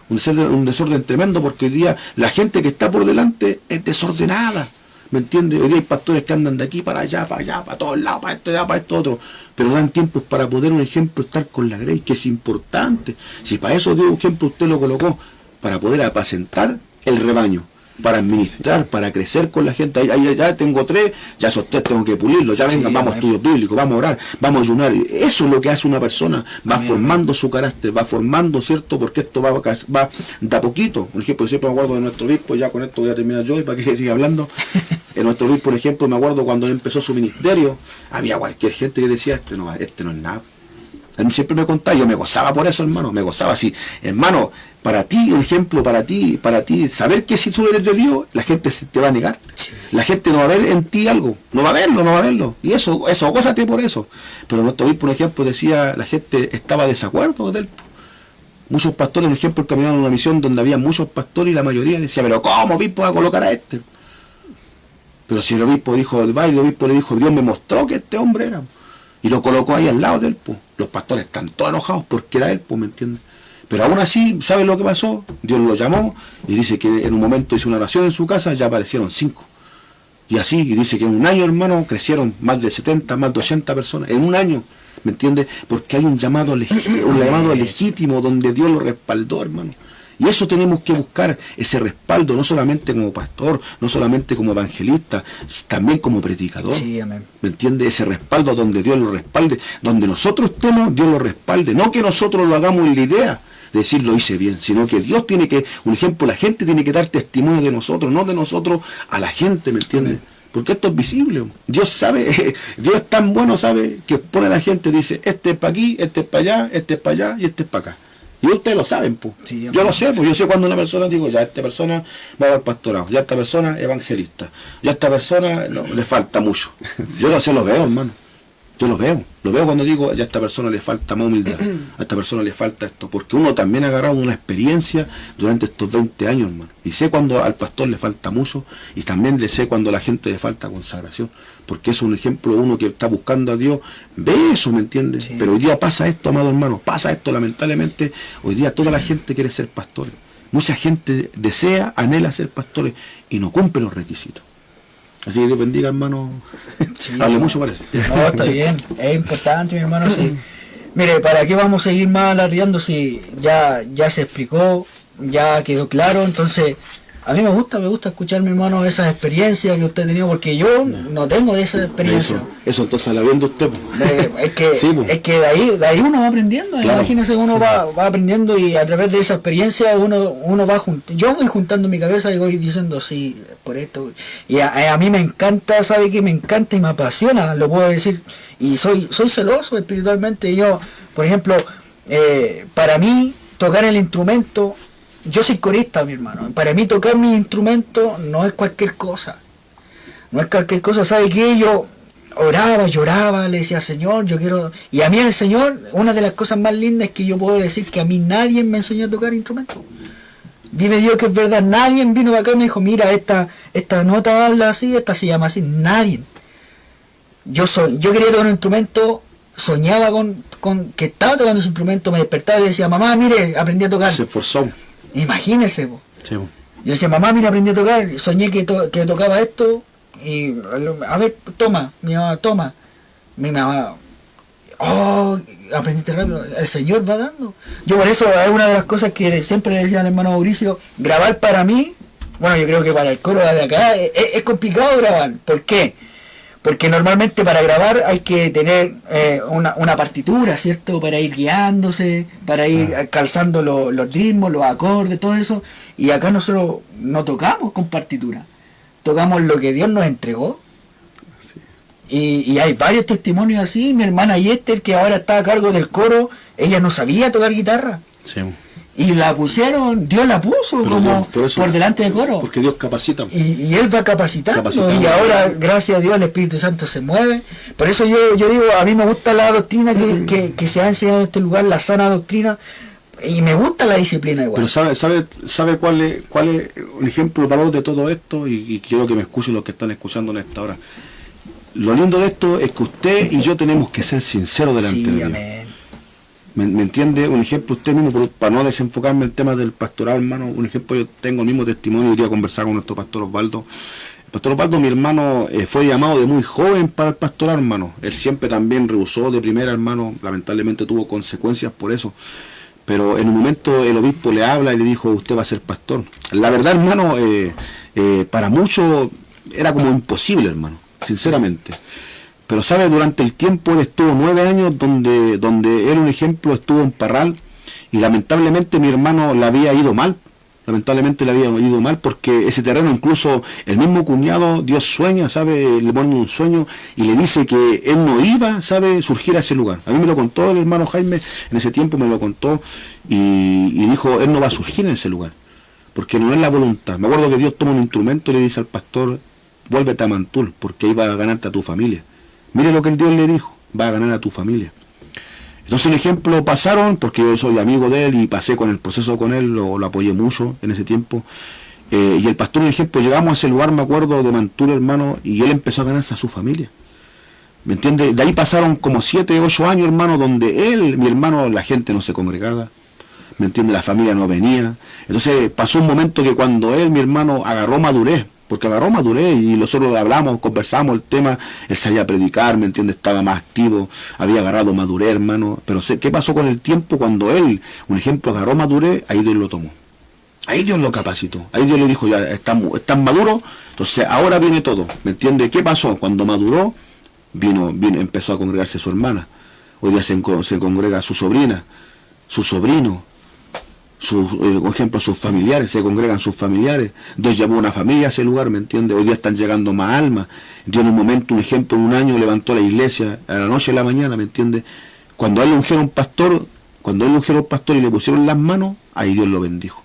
Un desorden tremendo, porque hoy día la gente que está por delante es desordenada, ¿me entiende? Hoy día hay pastores que andan de aquí para allá, para todos lados, para esto, allá, para esto otro, pero dan tiempos para poder, un ejemplo, estar con la grey, que es importante. Si para eso Dios, un ejemplo, usted lo colocó, para poder apacentar el rebaño, para administrar, para crecer con la gente. Ahí ya tengo 3, ya esos 3 tengo que pulirlos, ya vengan, Sí, vamos a estudios bíblicos, vamos a orar, vamos a ayunar. Eso es lo que hace una persona, va formando su carácter, va formando, ¿cierto? Porque esto va de a poquito. Por ejemplo, yo siempre me acuerdo de nuestro obispo, ya con esto voy a terminar yo y para que siga hablando. En nuestro obispo, por ejemplo, me acuerdo cuando él empezó su ministerio, había cualquier gente que decía, este no es nada. Él siempre me contaba, yo me gozaba por eso, hermano, me gozaba así. Hermano, para ti, un ejemplo, para ti, saber que si tú eres de Dios, la gente se te va a negar. Sí. La gente no va a ver en ti algo, no va a verlo. Y eso, gózate por eso. Pero nuestro obispo, por ejemplo, decía, la gente estaba de desacuerdo de él. Muchos pastores, por ejemplo, caminaron en una misión donde había muchos pastores y la mayoría decía, pero ¿cómo obispo va a colocar a este? Pero si el obispo dijo, el obispo le dijo, Dios me mostró que este hombre era. Y lo colocó ahí al lado de él, pues. Los pastores están todos enojados porque era él, pues, ¿me entiendes? Pero aún así, ¿saben lo que pasó? Dios lo llamó y dice que en un momento hizo una oración en su casa, ya aparecieron 5. Y así, y dice que en un año, hermano, crecieron más de 70, más de 80 personas. En un año, ¿me entiendes? Porque hay un llamado legítimo donde Dios lo respaldó, hermano. Y eso tenemos que buscar, ese respaldo, no solamente como pastor, no solamente como evangelista, también como predicador. Sí, amén. ¿Me entiende? Ese respaldo donde Dios lo respalde, donde nosotros estemos, Dios lo respalde. No que nosotros lo hagamos en la idea de decir lo hice bien, sino que Dios tiene que, un ejemplo, la gente tiene que dar testimonio de nosotros, no de nosotros a la gente, ¿me entiende? Porque esto es visible. Dios sabe, Dios es tan bueno, sabe, que pone a la gente, dice, este es para aquí, este es para allá, este es para allá y este es para acá. Y ustedes lo saben, pues. Sí, yo lo sé, pues yo sé cuando una persona digo, ya esta persona va al pastorado, ya esta persona es evangelista, ya esta persona no, le falta mucho. Yo lo sé, lo veo, hermano. Yo lo veo cuando digo, ya a esta persona le falta más humildad, a esta persona le falta esto, porque uno también ha agarrado una experiencia durante estos 20 años, hermano. Y sé cuando al pastor le falta mucho, y también le sé cuando a la gente le falta consagración, porque es un ejemplo, uno que está buscando a Dios, ve eso, ¿me entiendes? Sí. Pero hoy día pasa esto, amado hermano, pasa esto lamentablemente, hoy día toda la gente quiere ser pastores. Mucha gente desea, anhela ser pastores, y no cumple los requisitos. Así que Dios bendiga, hermano. Sí, Hable mucho, parece. No, está bien, es importante, mi hermano, sí. Mire, ¿para qué vamos a seguir más alardeando si ya se explicó, ya quedó claro? Entonces, a mí me gusta escuchar, mi hermano, esas experiencias que usted ha tenido, porque yo no tengo esa experiencia. Eso entonces la viendo usted. Es que de ahí uno va aprendiendo, claro. Imagínese, uno va aprendiendo y a través de esa experiencia uno va yo voy juntando mi cabeza y voy diciendo sí, por esto. Y a mí me encanta, ¿sabe qué? Me encanta y me apasiona, lo puedo decir. Y soy celoso espiritualmente. Yo, por ejemplo, para mí tocar el instrumento, yo soy corista, mi hermano. Para mí tocar mi instrumento no es cualquier cosa. No es cualquier cosa, ¿sabe qué? Yo oraba, lloraba, le decía, Señor, yo quiero... Y a mí el Señor, una de las cosas más lindas es que yo puedo decir que a mí nadie me enseñó a tocar instrumento. Vive Dios que es verdad, nadie vino para acá y me dijo, mira, esta nota habla así, esta se llama así, nadie. Yo quería tocar un instrumento, soñaba con que estaba tocando ese instrumento, me despertaba y le decía, mamá, mire, aprendí a tocar. Se esforzó. Imagínese, po. Sí, po. Yo decía, mamá, mira, aprendí a tocar, soñé que tocaba esto, y a ver, toma, mi mamá, toma. Mi mamá, oh, aprendiste rápido, el Señor va dando. Yo por eso es una de las cosas que siempre le decía al hermano Mauricio, grabar para mí, bueno, yo creo que para el coro de acá es complicado grabar. ¿Por qué? Porque normalmente para grabar hay que tener una partitura, ¿cierto? Para ir guiándose, para ir calzando los ritmos, los acordes, todo eso. Y acá nosotros no tocamos con partitura, tocamos lo que Dios nos entregó. Y hay varios testimonios así. Mi hermana Yester, que ahora está a cargo del coro, ella no sabía tocar guitarra. Sí. Y la pusieron, Dios la puso Pero como Dios, por delante del coro. Porque Dios capacita. Y Él va capacitando. Y ahora, gracias a Dios, el Espíritu Santo se mueve. Por eso yo digo, a mí me gusta la doctrina que se ha enseñado en este lugar, la sana doctrina. Y me gusta la disciplina igual. Pero sabe cuál es un ejemplo, el valor de todo esto, y quiero que me escuchen los que están escuchando en esta hora. Lo lindo de esto es que usted y yo tenemos que ser sinceros delante de Dios. Amén. ¿Me entiende? Un ejemplo, usted mismo, para no desenfocarme el tema del pastoral, hermano, un ejemplo, yo tengo el mismo testimonio, iría a conversar con nuestro pastor Osvaldo. El pastor Osvaldo, mi hermano, fue llamado de muy joven para el pastoral, hermano. Él siempre también rehusó de primera, hermano, lamentablemente tuvo consecuencias por eso. Pero en un momento el obispo le habla y le dijo, usted va a ser pastor. La verdad, hermano, para muchos era como imposible, hermano, sinceramente. Pero sabe, durante el tiempo él estuvo 9 años donde él, un ejemplo, estuvo en Parral, y lamentablemente mi hermano le había ido mal. Lamentablemente le había ido mal porque ese terreno, incluso el mismo cuñado, Dios sueña, ¿sabe? Le pone un sueño y le dice que él no iba, ¿sabe? Surgir a ese lugar. A mí me lo contó el hermano Jaime, en ese tiempo me lo contó, y dijo, él no va a surgir en ese lugar, porque no es la voluntad. Me acuerdo que Dios toma un instrumento y le dice al pastor, vuélvete a Mantul, porque ahí va a ganarte a tu familia. Mire lo que el Dios le dijo, va a ganar a tu familia. Entonces, un ejemplo, pasaron, porque yo soy amigo de él y pasé con el proceso con él, lo apoyé mucho en ese tiempo. Y el pastor, un ejemplo, llegamos a ese lugar, me acuerdo, de Mantul, hermano, y él empezó a ganarse a su familia. ¿Me entiende? De ahí pasaron como 7, 8 años, hermano, donde él, mi hermano, la gente no se congregaba. ¿Me entiende? La familia no venía. Entonces, pasó un momento que cuando él, mi hermano, agarró madurez, porque agarró madurez y nosotros hablamos, conversamos el tema, él salía a predicar, ¿me entiende? Estaba más activo, había agarrado madurez, hermano. Pero ¿qué pasó con el tiempo? Cuando él, un ejemplo, agarró madurez, ahí Dios lo tomó. Ahí Dios lo capacitó. Ahí Dios le dijo, ya están maduros, entonces ahora viene todo. ¿Me entiende? ¿Qué pasó? Cuando maduró, empezó a congregarse su hermana. Hoy día se congrega su sobrina, su sobrino. Por ejemplo, sus familiares, se congregan sus familiares. Dios llamó una familia a ese lugar, ¿me entiende? Hoy día están llegando más almas. Dios en un momento, un ejemplo, en un año levantó la iglesia, a la noche y a la mañana, ¿me entiende? Cuando a él le ungieron pastor, y le pusieron las manos, ahí Dios lo bendijo.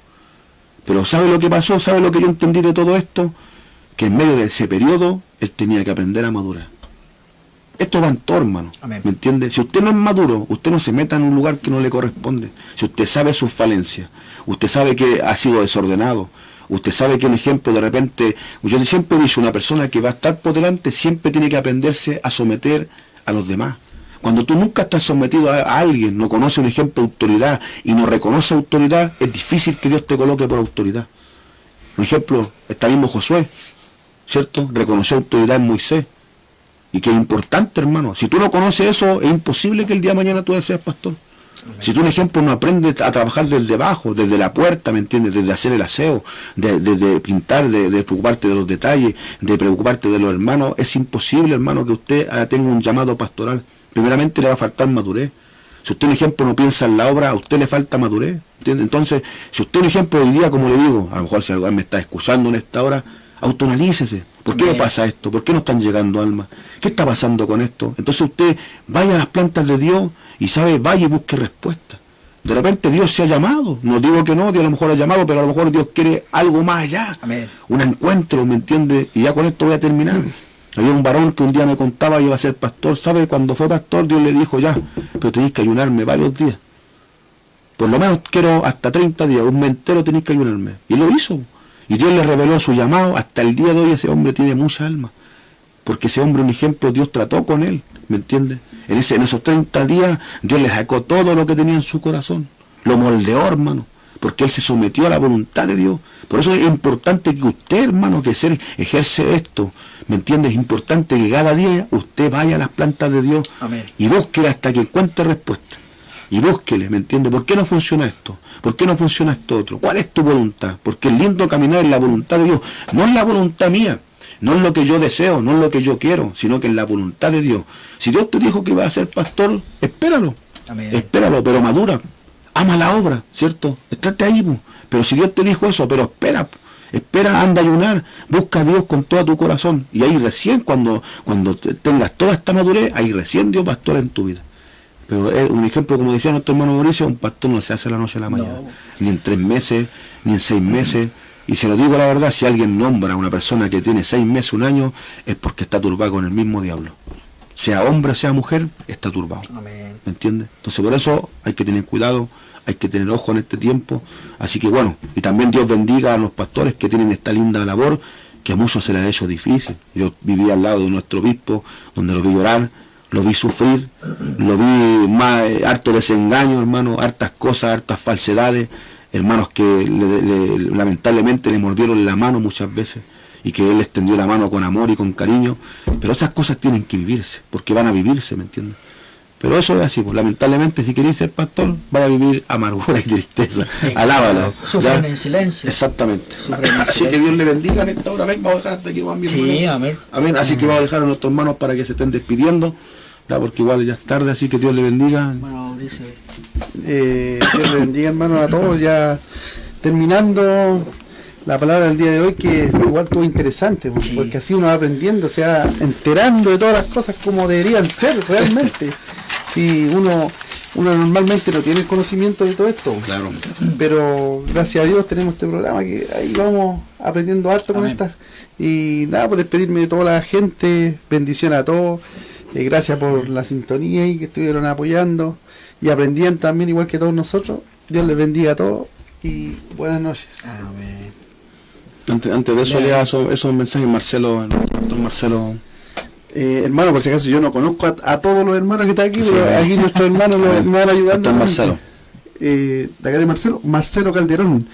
Pero ¿sabe lo que pasó? ¿Sabe lo que yo entendí de todo esto? Que en medio de ese periodo, él tenía que aprender a madurar. Esto va en todo, hermano. Amén. ¿Me entiende? Si usted no es maduro, usted no se meta en un lugar que no le corresponde. Si usted sabe sus falencias, usted sabe que ha sido desordenado, usted sabe que un ejemplo de repente, yo siempre he dicho, una persona que va a estar por delante siempre tiene que aprenderse a someter a los demás. Cuando tú nunca estás sometido a alguien, no conoce un ejemplo de autoridad y no reconoce autoridad, es difícil que Dios te coloque por autoridad. Un ejemplo, está mismo Josué, ¿cierto? Reconoció autoridad en Moisés. Y que es importante, hermano. Si tú no conoces eso, es imposible que el día de mañana tú seas pastor. Amén. Si tú, un ejemplo, no aprendes a trabajar desde abajo, desde la puerta, ¿me entiendes? Desde hacer el aseo, de pintar, de preocuparte de los detalles, de preocuparte de los hermanos, es imposible, hermano, que usted tenga un llamado pastoral. Primeramente le va a faltar madurez. Si usted, un ejemplo, no piensa en la obra, a usted le falta madurez, ¿entiende? Entonces, si usted, un ejemplo, hoy día, como le digo, a lo mejor si alguien me está escuchando en esta hora, autoanalícese. ¿Por qué me pasa esto? ¿Por qué no están llegando almas? ¿Qué está pasando con esto? Entonces usted vaya a las plantas de Dios y sabe, vaya y busque respuesta. De repente Dios se ha llamado. No digo que no, Dios a lo mejor ha llamado, pero a lo mejor Dios quiere algo más allá. Amén. Un encuentro, ¿me entiende? Y ya con esto voy a terminar. Había un varón que un día me contaba que iba a ser pastor. ¿Sabe? Cuando fue pastor, Dios le dijo, ya, pero tenéis que ayunarme varios días. Por lo menos quiero hasta 30 días, un mes entero tenéis que ayunarme. Y lo hizo. Y Dios le reveló su llamado. Hasta el día de hoy ese hombre tiene mucha alma. Porque ese hombre, un ejemplo, Dios trató con él. ¿Me entiendes? En esos 30 días, Dios le sacó todo lo que tenía en su corazón. Lo moldeó, hermano. porque él se sometió a la voluntad de Dios. Por eso es importante que usted, hermano, que ejerce esto, ¿me entiende? Es importante que cada día usted vaya a las plantas de Dios. Amén. Y búsquele hasta que encuentre respuesta. Y búsquele, ¿me entiende? ¿Por qué no funciona esto? ¿Por qué no funciona esto otro? ¿Cuál es tu voluntad? Porque es lindo caminar en la voluntad de Dios. No es la voluntad mía, no es lo que yo deseo, no es lo que yo quiero, sino que es la voluntad de Dios. Si Dios te dijo que iba a ser pastor, espéralo. Amén. Espéralo, pero madura. Ama la obra, ¿cierto? Estate ahí, po. Pero si Dios te dijo eso, pero espera, anda a ayunar, busca a Dios con todo tu corazón. Y ahí recién, cuando tengas toda esta madurez, ahí recién Dios va a actuar en tu vida. Pero es un ejemplo, como decía nuestro hermano Mauricio, un pastor no se hace la noche a la mañana, ni en 3 meses, ni en 6 meses. Y se lo digo la verdad, si alguien nombra a una persona que tiene 6 meses, 1 año, es porque está turbado con el mismo diablo. Sea hombre, sea mujer, está turbado. Amén. ¿Me entiendes? Entonces por eso hay que tener cuidado, hay que tener ojo en este tiempo. Así que bueno, y también Dios bendiga a los pastores que tienen esta linda labor, que a muchos se les ha hecho difícil. Yo vivía al lado de nuestro obispo, donde lo vi llorar, lo vi sufrir, lo vi harto desengaño, hermano, hartas cosas, hartas falsedades, hermanos que lamentablemente le mordieron la mano muchas veces, y que él les tendió la mano con amor y con cariño, pero esas cosas tienen que vivirse, porque van a vivirse, ¿me entiendes? Pero eso es así, pues lamentablemente si queréis ser pastor, vaya a vivir amargura y tristeza, alábalo. Sufren en silencio. Exactamente. Sufren en Así silencio. que Dios le bendiga en esta hora. Amén. Vamos a dejar hasta aquí, Juan, mi Sí, hermano. amén. Amén. Así que vamos a dejar a nuestros hermanos para que se estén despidiendo, ¿verdad? Porque igual ya es tarde, así que Dios le bendiga. Bueno, Mauricio. Dios le bendiga, hermano, a todos. Ya terminando la palabra del día de hoy, que igual estuvo interesante, Sí. porque así uno va aprendiendo, o sea, enterando de todas las cosas como deberían ser realmente. Si uno normalmente no tiene el conocimiento de todo esto, Claro. pero gracias a Dios tenemos este programa que ahí vamos aprendiendo harto con Amén. estas. Y nada, pues despedirme de toda la gente, bendición a todos, gracias por la sintonía y que estuvieron apoyando y aprendían también igual que todos nosotros. Dios les bendiga a todos y buenas noches. Amén. Antes de eso, lea esos mensajes, Marcelo, don Marcelo. Hermano, por si acaso yo no conozco a todos los hermanos que están aquí, Sí, pero amén. aquí nuestros hermanos me van ayudando. Está Marcelo. De acá de Marcelo Calderón.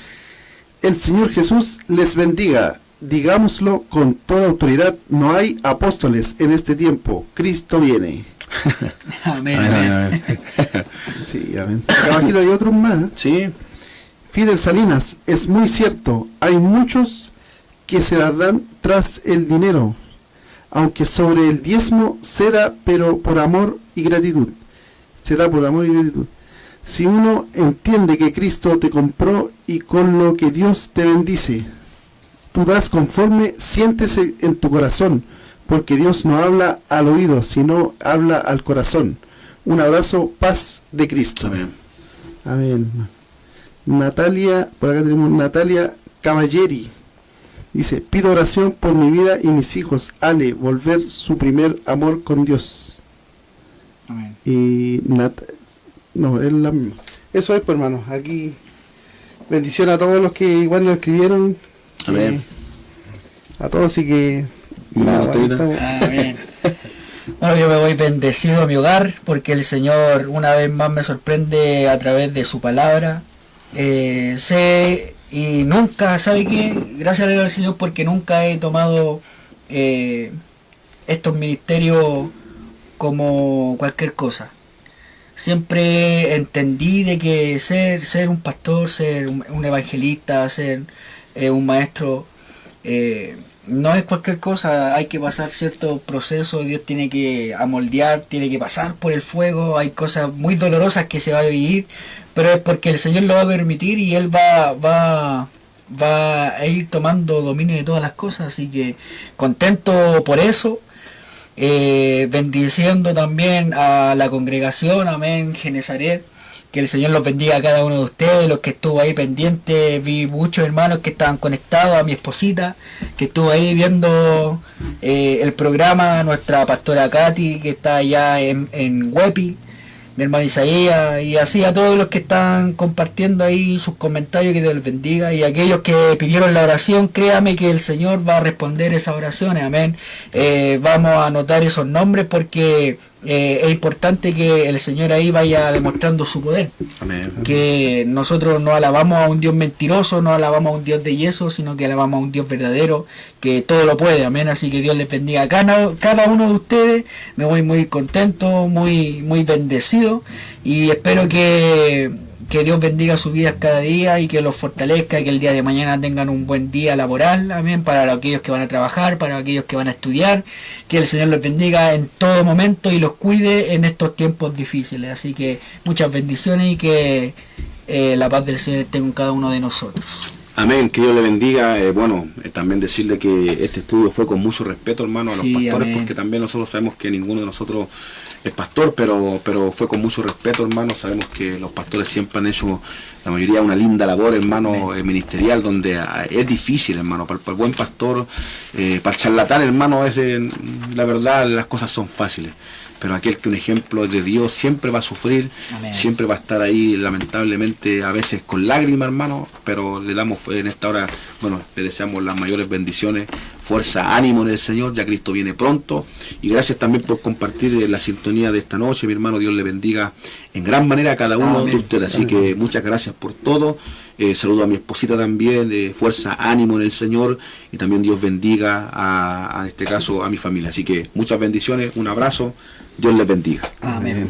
El Señor Jesús les bendiga. Digámoslo con toda autoridad, no hay apóstoles en este tiempo. Cristo viene. Amén. Amén. Sí, amén. Acá abajito hay otros más. Sí, Fidel Salinas, es muy cierto, hay muchos que se las dan tras el dinero, aunque sobre el diezmo se da, pero por amor y gratitud. Se da por amor y gratitud. Si uno entiende que Cristo te compró y con lo que Dios te bendice, tú das conforme sientes en tu corazón, porque Dios no habla al oído, sino habla al corazón. Un abrazo, paz de Cristo. amén. Amén. Natalia, por acá tenemos Natalia Cavalleri. Dice, pido oración por mi vida y mis hijos. Ale, volver su primer amor con Dios. Amén. Y no, es la misma. Eso es, pues, hermanos. Aquí, bendición a todos los que igual nos escribieron. Amén. A todos y que... Nada, ahí Martelita. estamos. Amén. Bueno, yo me voy bendecido a mi hogar porque el Señor una vez más me sorprende a través de su palabra. Sé y nunca, ¿sabe qué? Gracias a Dios al Señor porque nunca he tomado estos ministerios como cualquier cosa. Siempre entendí de que ser un pastor, ser un evangelista, ser un maestro, no es cualquier cosa. Hay que pasar cierto proceso, Dios tiene que amoldear, tiene que pasar por el fuego, hay cosas muy dolorosas que se va a vivir, pero es porque el Señor lo va a permitir y Él va a ir tomando dominio de todas las cosas, así que contento por eso. Bendiciendo también a la congregación, amén, Genesaret, que el Señor los bendiga a cada uno de ustedes, los que estuvo ahí pendientes. Vi muchos hermanos que estaban conectados, a mi esposita que estuvo ahí viendo el programa, nuestra pastora Katy que está allá en Huepi, mi hermano Isaías, y así a todos los que están compartiendo ahí sus comentarios, que Dios les bendiga, y aquellos que pidieron la oración, créame que el Señor va a responder esas oraciones, amén. Vamos a anotar esos nombres porque es importante que el Señor ahí vaya demostrando su poder. Amén. Que nosotros no alabamos a un Dios mentiroso, no alabamos a un Dios de yeso, sino que alabamos a un Dios verdadero, que todo lo puede. Amén. Así que Dios les bendiga a cada uno de ustedes. Me voy muy contento, muy bendecido, y espero que Dios bendiga sus vidas cada día y que los fortalezca, y que el día de mañana tengan un buen día laboral, amén, para aquellos que van a trabajar, para aquellos que van a estudiar, que el Señor los bendiga en todo momento y los cuide en estos tiempos difíciles. Así que muchas bendiciones, y que la paz del Señor esté con cada uno de nosotros. Amén, que Dios le bendiga. También decirle que este estudio fue con mucho respeto, hermano, a los pastores, amén, porque también nosotros sabemos que ninguno de nosotros es pastor, pero fue con mucho respeto, hermano. Sabemos que los pastores siempre han hecho, la mayoría, una linda labor, hermano, ministerial, donde es difícil, hermano, para el buen pastor, para el charlatán, hermano, la verdad, las cosas son fáciles. Pero aquel que un ejemplo de Dios siempre va a sufrir, amén, siempre va a estar ahí, lamentablemente, a veces con lágrimas, hermano, pero le damos en esta hora, bueno, le deseamos las mayores bendiciones, fuerza, ánimo en el Señor, ya Cristo viene pronto, y gracias también por compartir la sintonía de esta noche, mi hermano. Dios le bendiga en gran manera a cada uno, amén, de ustedes, así que muchas gracias por todo. Saludo a mi esposita también, fuerza, ánimo en el Señor, y también Dios bendiga en este caso a mi familia. Así que muchas bendiciones, un abrazo, Dios les bendiga. Amén.